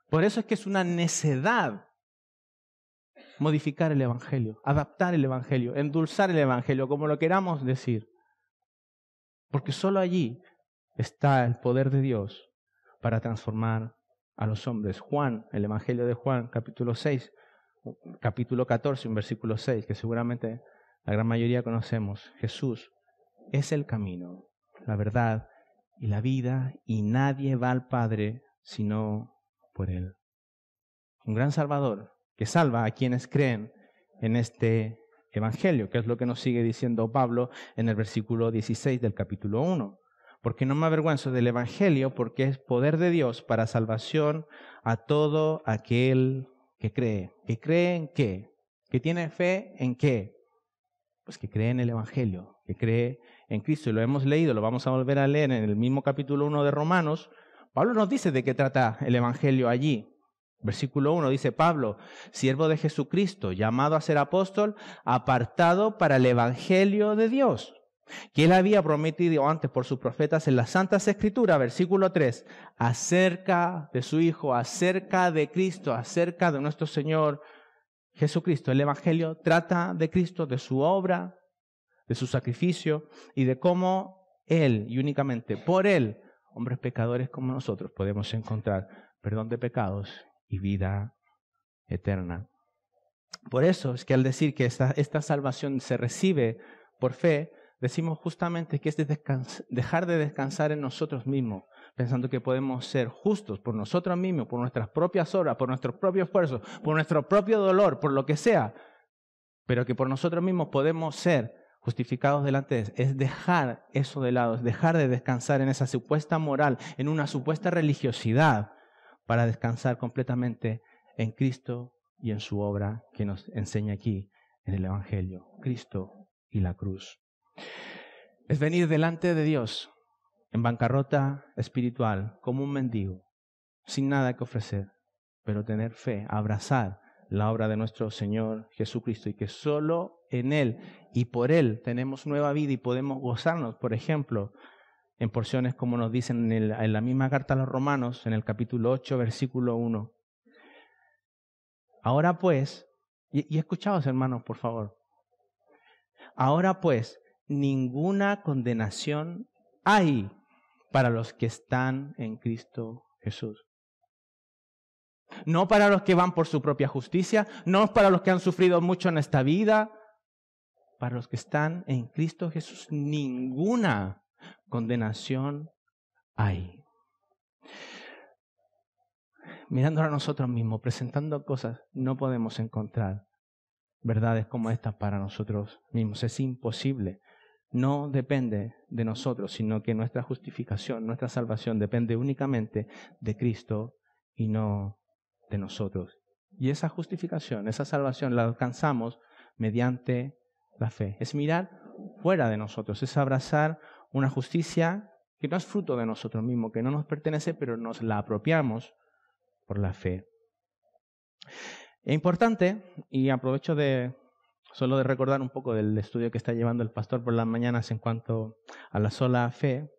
Por eso es que es una necedad modificar el Evangelio, adaptar el Evangelio, endulzar el Evangelio, como lo queramos decir. Porque solo allí está el poder de Dios para transformar a los hombres. Juan, el Evangelio de Juan, capítulo 6, capítulo 14, un versículo 6, que seguramente la gran mayoría conocemos. Jesús es el camino, la verdad y la vida, y nadie va al Padre sino por Él. Un gran Salvador que salva a quienes creen en este Evangelio, que es lo que nos sigue diciendo Pablo en el versículo 16 del capítulo 1. Porque no me avergüenzo del Evangelio, porque es poder de Dios para salvación a todo aquel que cree. ¿Que cree en qué? ¿Que tiene fe en qué? Pues que cree en el Evangelio, que cree en Cristo. Y lo hemos leído, lo vamos a volver a leer en el mismo capítulo 1 de Romanos. Pablo nos dice de qué trata el Evangelio allí. Versículo 1 dice Pablo, siervo de Jesucristo, llamado a ser apóstol, apartado para el Evangelio de Dios, que él había prometido antes por sus profetas en las Santas Escrituras, versículo 3, acerca de su Hijo, acerca de Cristo, acerca de nuestro Señor Jesucristo. El Evangelio trata de Cristo, de su obra, de su sacrificio y de cómo Él, y únicamente por Él, hombres pecadores como nosotros, podemos encontrar perdón de pecados y vida eterna. Por eso es que al decir que esta salvación se recibe por fe, decimos justamente que es dejar de descansar en nosotros mismos, pensando que podemos ser justos por nosotros mismos, por nuestras propias obras, por nuestros propios esfuerzos, por nuestro propio dolor, por lo que sea, pero que por nosotros mismos podemos ser justificados delante de Él. Es dejar eso de lado, es dejar de descansar en esa supuesta moral, en una supuesta religiosidad, para descansar completamente en Cristo y en su obra que nos enseña aquí en el Evangelio, Cristo y la cruz. Es venir delante de Dios en bancarrota espiritual, como un mendigo, sin nada que ofrecer, pero tener fe, abrazar la obra de nuestro Señor Jesucristo y que solo en Él y por Él tenemos nueva vida y podemos gozarnos, por ejemplo, en porciones como nos dicen en la misma carta a los Romanos, en el capítulo 8, versículo 1. Ahora pues, y escuchaos hermanos, por favor. Ahora pues, ninguna condenación hay para los que están en Cristo Jesús. No para los que van por su propia justicia, no para los que han sufrido mucho en esta vida, para los que están en Cristo Jesús, ninguna condenación hay. Mirándonos a nosotros mismos, presentando cosas, no podemos encontrar verdades como estas para nosotros mismos. Es imposible. No depende de nosotros, sino que nuestra justificación, nuestra salvación depende únicamente de Cristo y no de nosotros. Y esa justificación, esa salvación la alcanzamos mediante la fe. Es mirar fuera de nosotros, es abrazar una justicia que no es fruto de nosotros mismos, que no nos pertenece, pero nos la apropiamos por la fe. Es importante, y aprovecho solo de recordar un poco del estudio que está llevando el pastor por las mañanas en cuanto a la sola fe.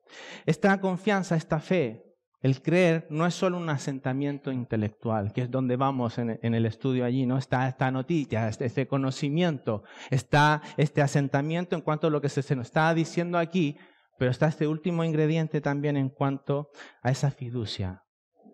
Esta confianza, esta fe, el creer, no es solo un asentamiento intelectual, que es donde vamos en el estudio allí, ¿no? Está esta noticia, este conocimiento, está este asentamiento en cuanto a lo que se nos está diciendo aquí, pero está este último ingrediente también en cuanto a esa fiducia,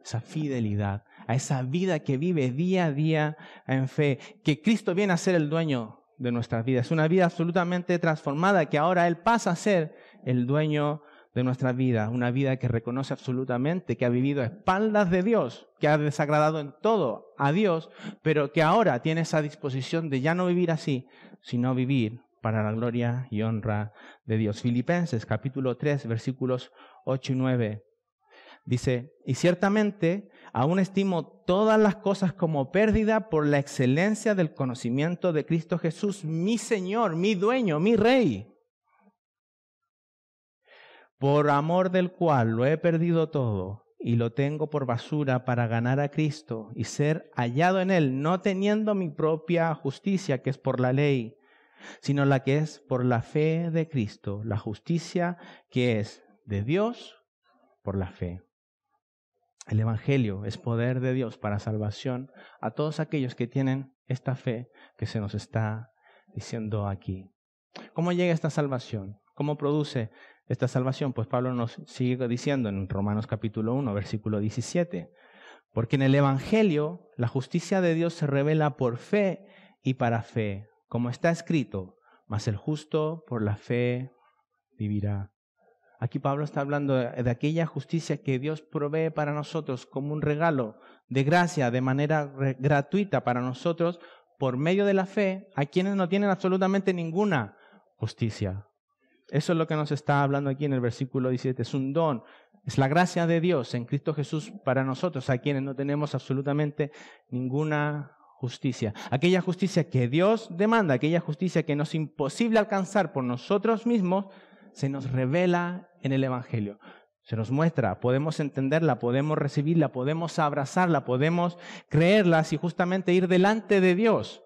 esa fidelidad, a esa vida que vive día a día en fe, que Cristo viene a ser el dueño de nuestras vidas. Es una vida absolutamente transformada, que ahora Él pasa a ser el dueño de nuestra vida, una vida que reconoce absolutamente que ha vivido a espaldas de Dios, que ha desagradado en todo a Dios, pero que ahora tiene esa disposición de ya no vivir así, sino vivir para la gloria y honra de Dios. Filipenses capítulo 3, versículos 8 y 9. Dice, y ciertamente aún estimo todas las cosas como pérdida por la excelencia del conocimiento de Cristo Jesús, mi Señor, mi dueño, mi Rey, por amor del cual lo he perdido todo y lo tengo por basura para ganar a Cristo y ser hallado en Él, no teniendo mi propia justicia, que es por la ley, sino la que es por la fe de Cristo, la justicia que es de Dios por la fe. El Evangelio es poder de Dios para salvación a todos aquellos que tienen esta fe que se nos está diciendo aquí. ¿Cómo llega esta salvación? ¿Cómo produce esta salvación? Pues Pablo nos sigue diciendo en Romanos capítulo 1, versículo 17. Porque en el Evangelio la justicia de Dios se revela por fe y para fe, como está escrito, mas el justo por la fe vivirá. Aquí Pablo está hablando de aquella justicia que Dios provee para nosotros como un regalo de gracia, de manera gratuita para nosotros, por medio de la fe, a quienes no tienen absolutamente ninguna justicia. Eso es lo que nos está hablando aquí en el versículo 17. Es un don, es la gracia de Dios en Cristo Jesús para nosotros, a quienes no tenemos absolutamente ninguna justicia. Aquella justicia que Dios demanda, aquella justicia que nos es imposible alcanzar por nosotros mismos, se nos revela en el Evangelio. Se nos muestra, podemos entenderla, podemos recibirla, podemos abrazarla, podemos creerla y justamente ir delante de Dios,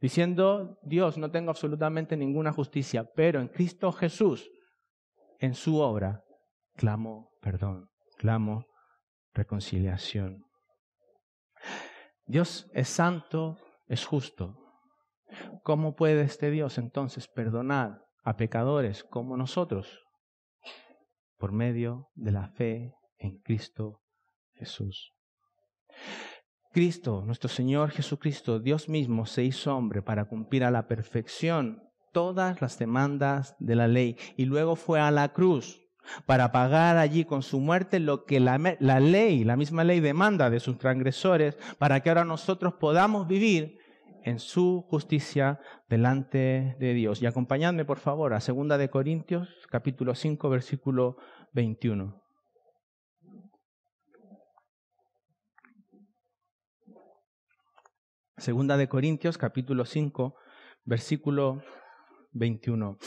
diciendo, Dios, no tengo absolutamente ninguna justicia, pero en Cristo Jesús, en su obra, clamo perdón, clamo reconciliación. Dios es santo, es justo. ¿Cómo puede este Dios entonces perdonar a pecadores como nosotros? Por medio de la fe en Cristo Jesús. Cristo, nuestro Señor Jesucristo, Dios mismo se hizo hombre para cumplir a la perfección todas las demandas de la ley y luego fue a la cruz para pagar allí con su muerte lo que la ley, la misma ley demanda de sus transgresores, para que ahora nosotros podamos vivir en su justicia delante de Dios. Y acompañadme por favor a 2 de Corintios, capítulo 5, versículo 21. Segunda de Corintios, capítulo 5, versículo 21.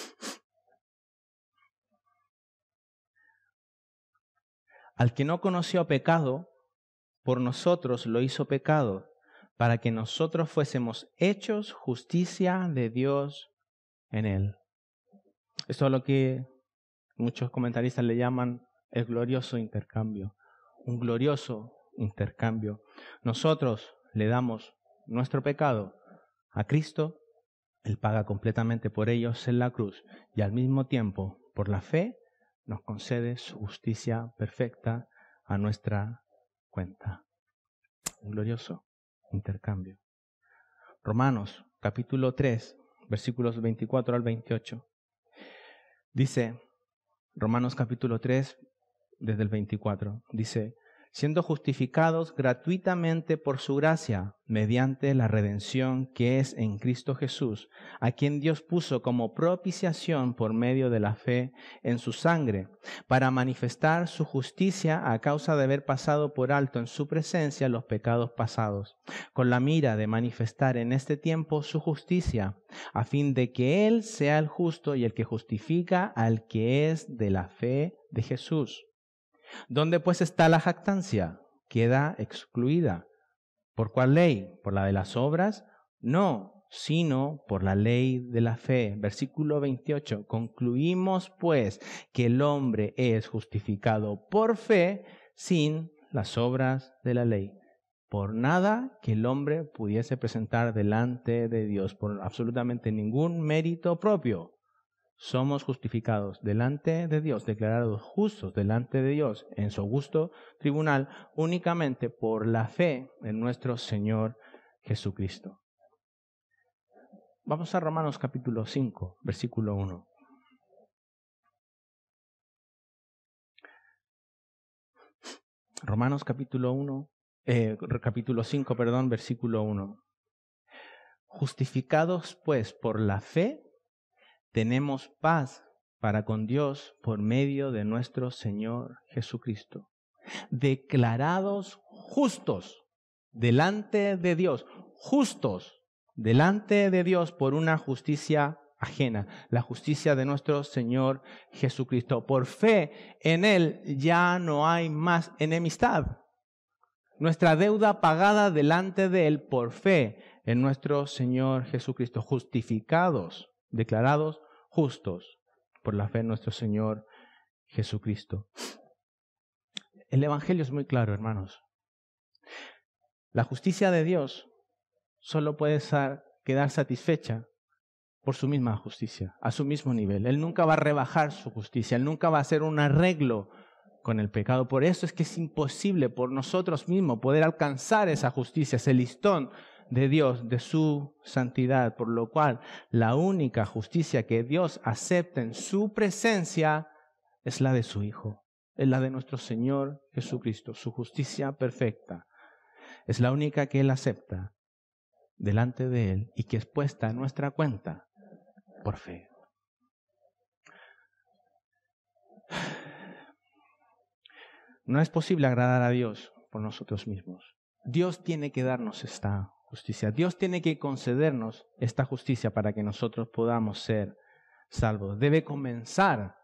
Al que no conoció pecado, por nosotros lo hizo pecado, para que nosotros fuésemos hechos justicia de Dios en él. Esto es lo que muchos comentaristas le llaman el glorioso intercambio. Un glorioso intercambio. Nosotros le damos nuestro pecado a Cristo, Él paga completamente por ellos en la cruz y al mismo tiempo, por la fe, nos concede su justicia perfecta a nuestra cuenta. Un glorioso intercambio. Romanos, capítulo 3, versículos 24 al 28. Dice, Romanos capítulo 3, desde el 24, dice, siendo justificados gratuitamente por su gracia, mediante la redención que es en Cristo Jesús, a quien Dios puso como propiciación por medio de la fe en su sangre, para manifestar su justicia a causa de haber pasado por alto en su presencia los pecados pasados, con la mira de manifestar en este tiempo su justicia, a fin de que Él sea el justo y el que justifica al que es de la fe de Jesús. ¿Dónde pues está la jactancia? Queda excluida. ¿Por cuál ley? ¿Por la de las obras? No, sino por la ley de la fe. Versículo 28. Concluimos pues que el hombre es justificado por fe sin las obras de la ley. Por nada que el hombre pudiese presentar delante de Dios, por absolutamente ningún mérito propio. Somos justificados delante de Dios, declarados justos delante de Dios en su justo tribunal, únicamente por la fe en nuestro Señor Jesucristo. Vamos a Romanos capítulo 5, versículo 1. Romanos capítulo 5, versículo 1. Justificados pues por la fe, tenemos paz para con Dios por medio de nuestro Señor Jesucristo, declarados justos delante de Dios, justos delante de Dios por una justicia ajena, la justicia de nuestro Señor Jesucristo. Por fe en Él ya no hay más enemistad. Nuestra deuda pagada delante de Él por fe en nuestro Señor Jesucristo. Justificados, declarados justos por la fe en nuestro Señor Jesucristo. El Evangelio es muy claro, hermanos. La justicia de Dios solo puede quedar satisfecha por su misma justicia, a su mismo nivel. Él nunca va a rebajar su justicia, Él nunca va a hacer un arreglo con el pecado. Por eso es que es imposible por nosotros mismos poder alcanzar esa justicia, ese listón de Dios, de su santidad, por lo cual la única justicia que Dios acepta en su presencia es la de su Hijo, es la de nuestro Señor Jesucristo, su justicia perfecta. Es la única que Él acepta delante de Él y que es puesta en nuestra cuenta por fe. No es posible agradar a Dios por nosotros mismos. Dios tiene que darnos esta justicia. Dios tiene que concedernos esta justicia para que nosotros podamos ser salvos. Debe comenzar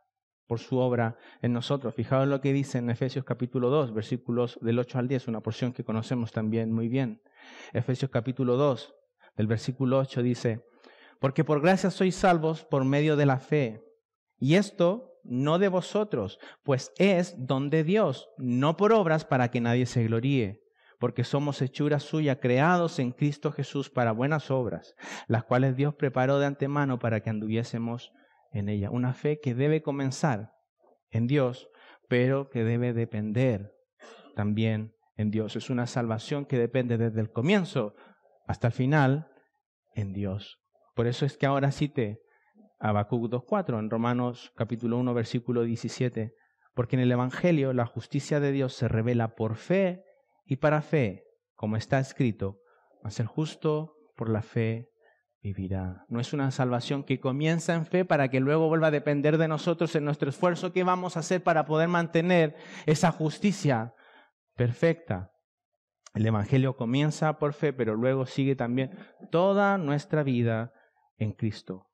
por su obra en nosotros. Fijaos lo que dice en Efesios capítulo 2, versículos del 8 al 10, una porción que conocemos también muy bien. Efesios capítulo 2, del versículo 8 dice: porque por gracia sois salvos por medio de la fe. Y esto no de vosotros, pues es don de Dios, no por obras para que nadie se gloríe. Porque somos hechura suya, creados en Cristo Jesús para buenas obras, las cuales Dios preparó de antemano para que anduviésemos en ella. Una fe que debe comenzar en Dios, pero que debe depender también en Dios. Es una salvación que depende desde el comienzo hasta el final en Dios. Por eso es que ahora cite Habacuc 2:4 en Romanos capítulo 1 versículo 17. Porque en el Evangelio la justicia de Dios se revela por fe y para fe, como está escrito: mas el justo por la fe vivirá. No es una salvación que comienza en fe para que luego vuelva a depender de nosotros en nuestro esfuerzo que vamos a hacer para poder mantener esa justicia perfecta. El Evangelio comienza por fe, pero luego sigue también toda nuestra vida en Cristo.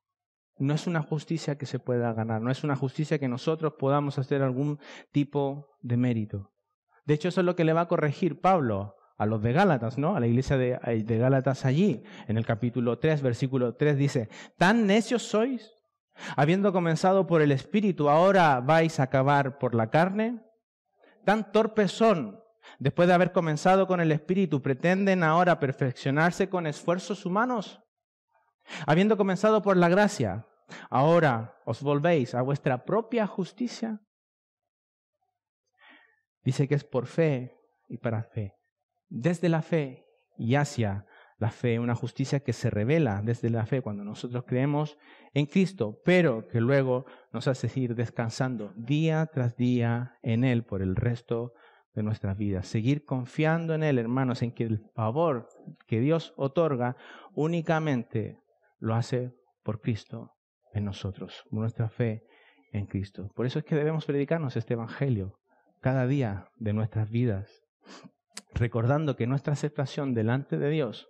No es una justicia que se pueda ganar, no es una justicia que nosotros podamos hacer algún tipo de mérito. De hecho, eso es lo que le va a corregir Pablo a los de Gálatas, ¿no? A la iglesia de Gálatas allí. En el capítulo 3, versículo 3 dice: ¿tan necios sois? Habiendo comenzado por el Espíritu, ¿ahora vais a acabar por la carne? ¿Tan torpes son? Después de haber comenzado con el Espíritu, ¿pretenden ahora perfeccionarse con esfuerzos humanos? Habiendo comenzado por la gracia, ¿ahora os volvéis a vuestra propia justicia? Dice que es por fe y para fe. Desde la fe y hacia la fe, una justicia que se revela desde la fe cuando nosotros creemos en Cristo, pero que luego nos hace ir descansando día tras día en Él por el resto de nuestras vidas. Seguir confiando en Él, hermanos, en que el favor que Dios otorga únicamente lo hace por Cristo en nosotros, por nuestra fe en Cristo. Por eso es que debemos predicarnos este Evangelio cada día de nuestras vidas, recordando que nuestra aceptación delante de Dios,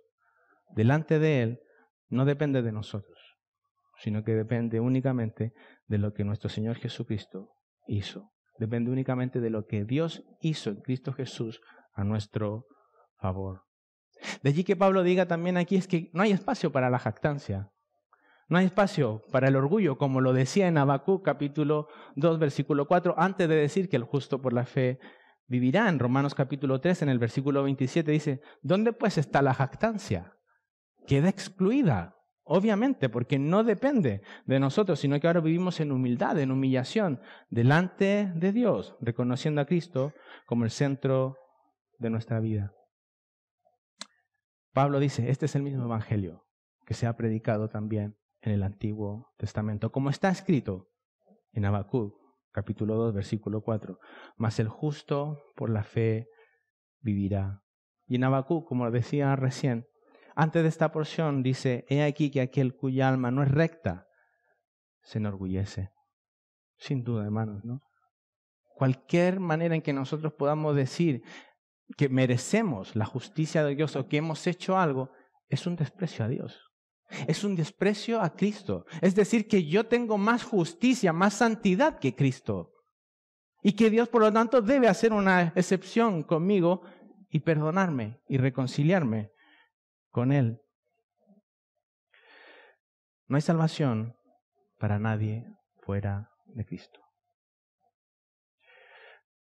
delante de Él, no depende de nosotros, sino que depende únicamente de lo que nuestro Señor Jesucristo hizo. Depende únicamente de lo que Dios hizo en Cristo Jesús a nuestro favor. De allí que Pablo diga también aquí es que no hay espacio para la jactancia. No hay espacio para el orgullo, como lo decía en Habacuc capítulo 2, versículo 4, antes de decir que el justo por la fe vivirá. En Romanos capítulo 3, en el versículo 27, dice: ¿dónde pues está la jactancia? Queda excluida, obviamente, porque no depende de nosotros, sino que ahora vivimos en humildad, en humillación, delante de Dios, reconociendo a Cristo como el centro de nuestra vida. Pablo dice, este es el mismo evangelio que se ha predicado también en el Antiguo Testamento, como está escrito en Habacuc, capítulo 2, versículo 4. Mas el justo por la fe vivirá. Y en Habacuc, como decía recién, antes de esta porción dice, he aquí que aquel cuya alma no es recta se enorgullece. Sin duda, hermanos, ¿no? Cualquier manera en que nosotros podamos decir que merecemos la justicia de Dios o que hemos hecho algo, es un desprecio a Dios. Es un desprecio a Cristo. Es decir, que yo tengo más justicia, más santidad que Cristo. Y que Dios, por lo tanto, debe hacer una excepción conmigo y perdonarme y reconciliarme con Él. No hay salvación para nadie fuera de Cristo.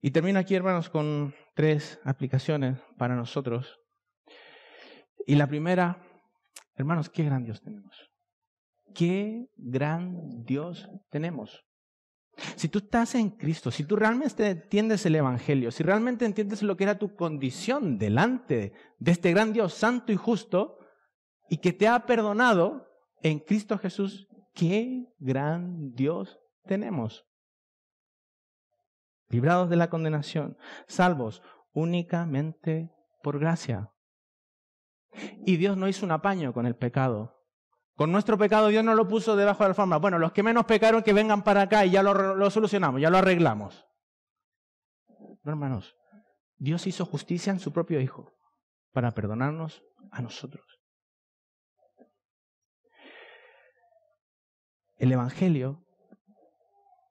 Y termino aquí, hermanos, con 3 aplicaciones para nosotros. Y la primera, hermanos, qué gran Dios tenemos. Qué gran Dios tenemos. Si tú estás en Cristo, si tú realmente entiendes el Evangelio, si realmente entiendes lo que era tu condición delante de este gran Dios santo y justo, y que te ha perdonado en Cristo Jesús, qué gran Dios tenemos. Librados de la condenación, salvos únicamente por gracia. Y Dios no hizo un apaño con el pecado. Con nuestro pecado Dios no lo puso debajo de la alfombra. Bueno, los que menos pecaron que vengan para acá y ya lo solucionamos, ya lo arreglamos. No, hermanos, Dios hizo justicia en su propio Hijo para perdonarnos a nosotros. El Evangelio,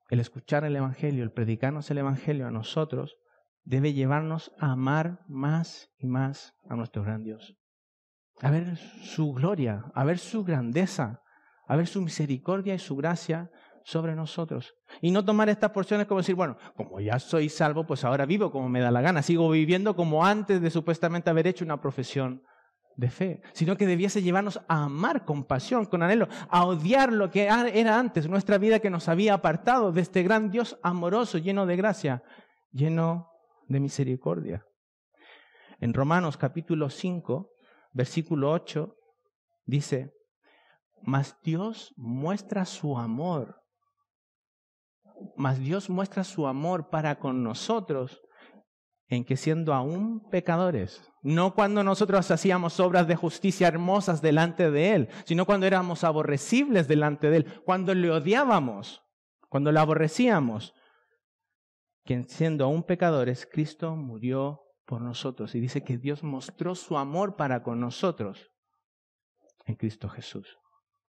el escuchar el Evangelio, el predicarnos el Evangelio a nosotros, debe llevarnos a amar más y más a nuestro gran Dios. A ver su gloria, a ver su grandeza, a ver su misericordia y su gracia sobre nosotros. Y no tomar estas porciones como decir, bueno, como ya soy salvo, pues ahora vivo como me da la gana, sigo viviendo como antes de supuestamente haber hecho una profesión de fe, sino que debiese llevarnos a amar con pasión, con anhelo, a odiar lo que era antes, nuestra vida que nos había apartado de este gran Dios amoroso, lleno de gracia, lleno de misericordia. En Romanos capítulo 5, versículo 8, dice, mas Dios muestra su amor para con nosotros en que siendo aún pecadores, no cuando nosotros hacíamos obras de justicia hermosas delante de Él, sino cuando éramos aborrecibles delante de Él, cuando le odiábamos, cuando le aborrecíamos, que siendo aún pecadores, Cristo murió por nosotros. Y dice que Dios mostró su amor para con nosotros en Cristo Jesús,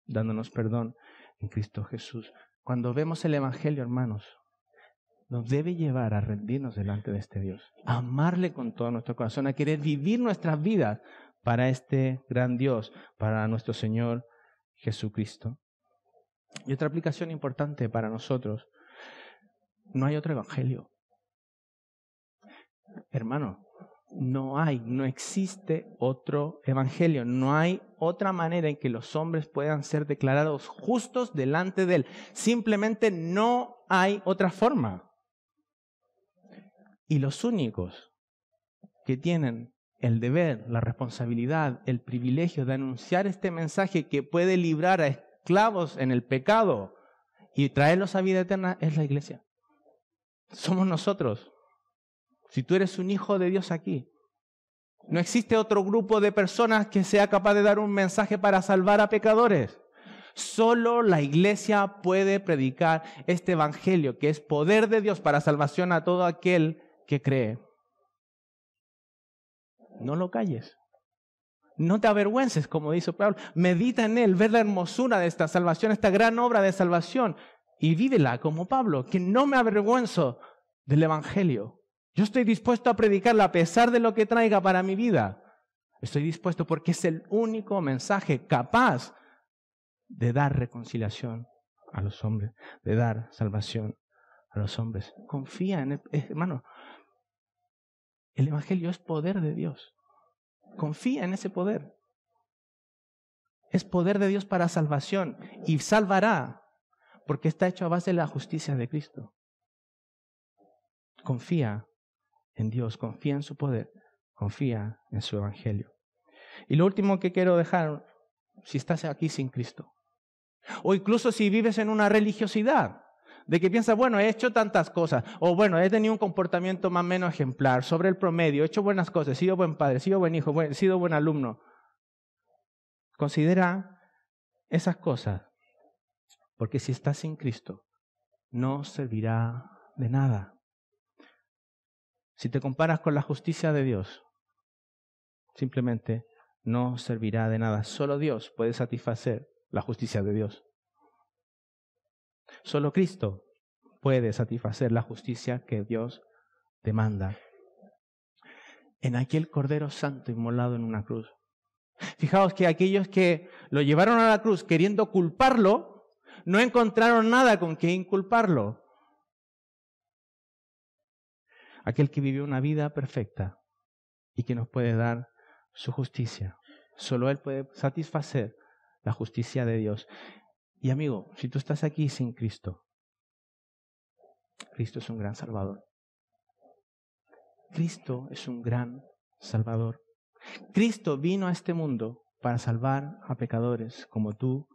dándonos perdón en Cristo Jesús. Cuando vemos el Evangelio, hermanos, nos debe llevar a rendirnos delante de este Dios, a amarle con todo nuestro corazón, a querer vivir nuestras vidas para este gran Dios, para nuestro Señor Jesucristo. Y otra aplicación importante para nosotros, no hay otro Evangelio. Hermano, no existe otro Evangelio, no hay otra manera en que los hombres puedan ser declarados justos delante de Él. Simplemente no hay otra forma. Y los únicos que tienen el deber, la responsabilidad, el privilegio de anunciar este mensaje que puede librar a esclavos en el pecado y traerlos a vida eterna es la iglesia. Somos nosotros. Si tú eres un hijo de Dios aquí, no existe otro grupo de personas que sea capaz de dar un mensaje para salvar a pecadores. Solo la iglesia puede predicar este evangelio, que es poder de Dios para salvación a todo aquel que cree. No lo calles. No te avergüences, como dice Pablo. Medita en él, ver la hermosura de esta salvación, esta gran obra de salvación, y vívela como Pablo, que no me avergüenzo del evangelio. Yo estoy dispuesto a predicarla a pesar de lo que traiga para mi vida. Estoy dispuesto porque es el único mensaje capaz de dar reconciliación a los hombres, de dar salvación a los hombres. Confía en él, hermano. El evangelio es poder de Dios. Confía en ese poder. Es poder de Dios para salvación y salvará porque está hecho a base de la justicia de Cristo. Confía en Dios, confía en su poder, confía en su evangelio. Y lo último que quiero dejar, si estás aquí sin Cristo, o incluso si vives en una religiosidad, de que piensas, bueno, he hecho tantas cosas, o bueno, he tenido un comportamiento más o menos ejemplar, sobre el promedio, he hecho buenas cosas, he sido buen padre, he sido buen hijo, he sido buen alumno. Considera esas cosas, porque si estás sin Cristo, no servirá de nada. Si te comparas con la justicia de Dios, simplemente no servirá de nada. Solo Dios puede satisfacer la justicia de Dios. Solo Cristo puede satisfacer la justicia que Dios demanda en aquel Cordero Santo inmolado en una cruz. Fijaos que aquellos que lo llevaron a la cruz queriendo culparlo, no encontraron nada con que inculparlo. Aquel que vivió una vida perfecta y que nos puede dar su justicia. Solo Él puede satisfacer la justicia de Dios. Y amigo, si tú estás aquí sin Cristo, Cristo es un gran Salvador. Cristo es un gran Salvador. Cristo vino a este mundo para salvar a pecadores como tú,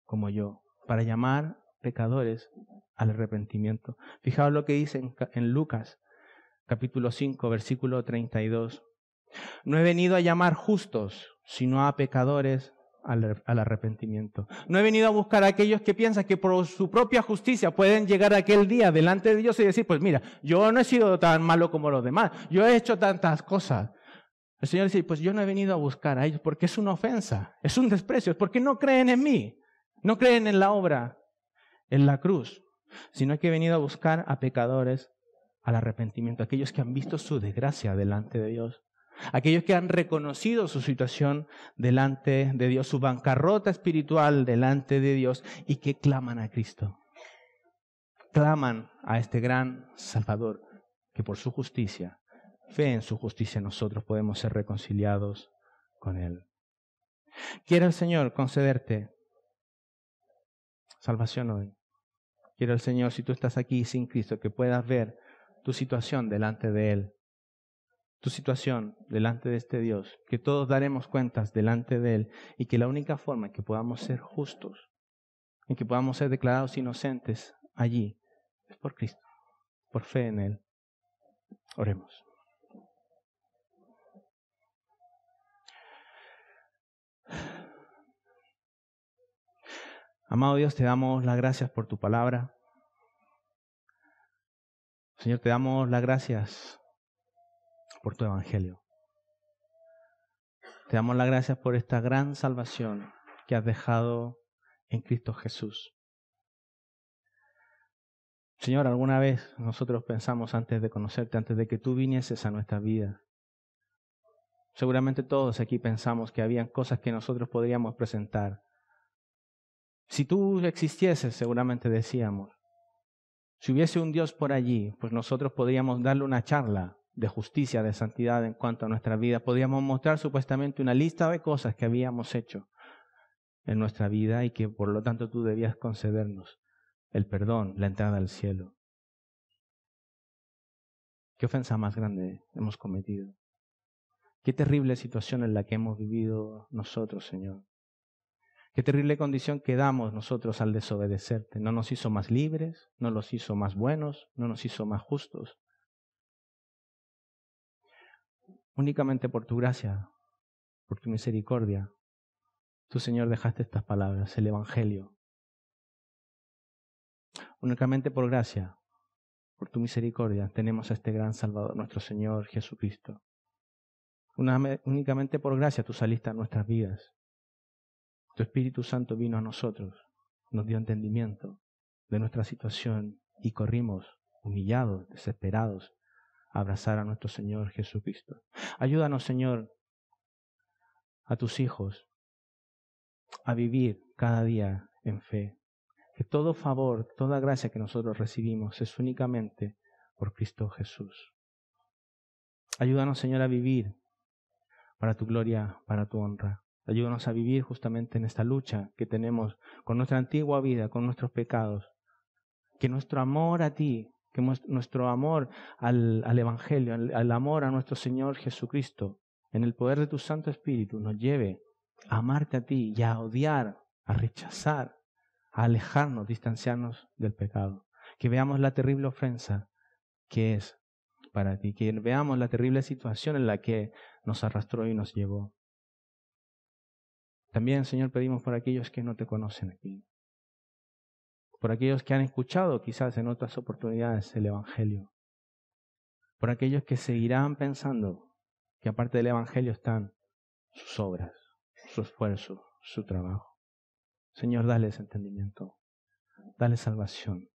como yo, para llamar pecadores al arrepentimiento. Fijaos lo que dice en Lucas, capítulo 5, versículo 32. No he venido a llamar justos, sino a pecadores al arrepentimiento. No he venido a buscar a aquellos que piensan que por su propia justicia pueden llegar aquel día delante de Dios y decir, pues mira, yo no he sido tan malo como los demás, yo he hecho tantas cosas. El Señor dice, pues yo no he venido a buscar a ellos porque es una ofensa, es un desprecio, es porque no creen en mí, no creen en la obra, en la cruz, sino que he venido a buscar a pecadores al arrepentimiento, aquellos que han visto su desgracia delante de Dios. Aquellos que han reconocido su situación delante de Dios, su bancarrota espiritual delante de Dios y que claman a Cristo. Claman a este gran Salvador que por su justicia, fe en su justicia, nosotros podemos ser reconciliados con Él. Quiere el Señor concederte salvación hoy. Quiere el Señor, si tú estás aquí sin Cristo, que puedas ver tu situación delante de Él. Tu situación delante de este Dios, que todos daremos cuentas delante de Él y que la única forma en que podamos ser justos, en que podamos ser declarados inocentes allí, es por Cristo, por fe en Él. Oremos. Amado Dios, te damos las gracias por tu palabra. Señor, te damos las gracias por tu evangelio. Te damos las gracias por esta gran salvación que has dejado en Cristo Jesús. Señor, alguna vez nosotros pensamos antes de conocerte, antes de que tú vinieses a nuestra vida. Seguramente todos aquí pensamos que habían cosas que nosotros podríamos presentar. Si tú existieses, seguramente decíamos, si hubiese un Dios por allí, pues nosotros podríamos darle una charla de justicia, de santidad en cuanto a nuestra vida. Podríamos mostrar supuestamente una lista de cosas que habíamos hecho en nuestra vida y que por lo tanto tú debías concedernos el perdón, la entrada al cielo. ¿Qué ofensa más grande hemos cometido? Qué terrible situación en la que hemos vivido nosotros, Señor. Qué terrible condición quedamos nosotros al desobedecerte. No nos hizo más libres, no nos hizo más buenos, no nos hizo más justos. Únicamente por tu gracia, por tu misericordia, tú, Señor, dejaste estas palabras, el Evangelio. Únicamente por gracia, por tu misericordia, tenemos a este gran Salvador, nuestro Señor Jesucristo. Únicamente por gracia tú saliste a nuestras vidas. Tu Espíritu Santo vino a nosotros, nos dio entendimiento de nuestra situación y corrimos humillados, desesperados, a abrazar a nuestro Señor Jesucristo. Ayúdanos, Señor, a tus hijos a vivir cada día en fe. Que todo favor, toda gracia que nosotros recibimos es únicamente por Cristo Jesús. Ayúdanos, Señor, a vivir para tu gloria, para tu honra. Ayúdanos a vivir justamente en esta lucha que tenemos con nuestra antigua vida, con nuestros pecados. Que nuestro amor a ti, que nuestro amor al Evangelio, al amor a nuestro Señor Jesucristo, en el poder de tu Santo Espíritu, nos lleve a amarte a ti y a odiar, a rechazar, a alejarnos, distanciarnos del pecado. Que veamos la terrible ofensa que es para ti, que veamos la terrible situación en la que nos arrastró y nos llevó. También, Señor, pedimos por aquellos que no te conocen aquí, por aquellos que han escuchado quizás en otras oportunidades el Evangelio. por aquellos que seguirán pensando que aparte del Evangelio están sus obras, su esfuerzo, su trabajo. Señor, dales entendimiento, dales salvación.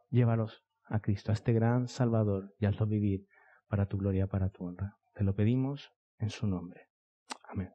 Llévalos a Cristo, a este gran Salvador, y hazlos vivir para tu gloria, para tu honra. Te lo pedimos en su nombre. Amén.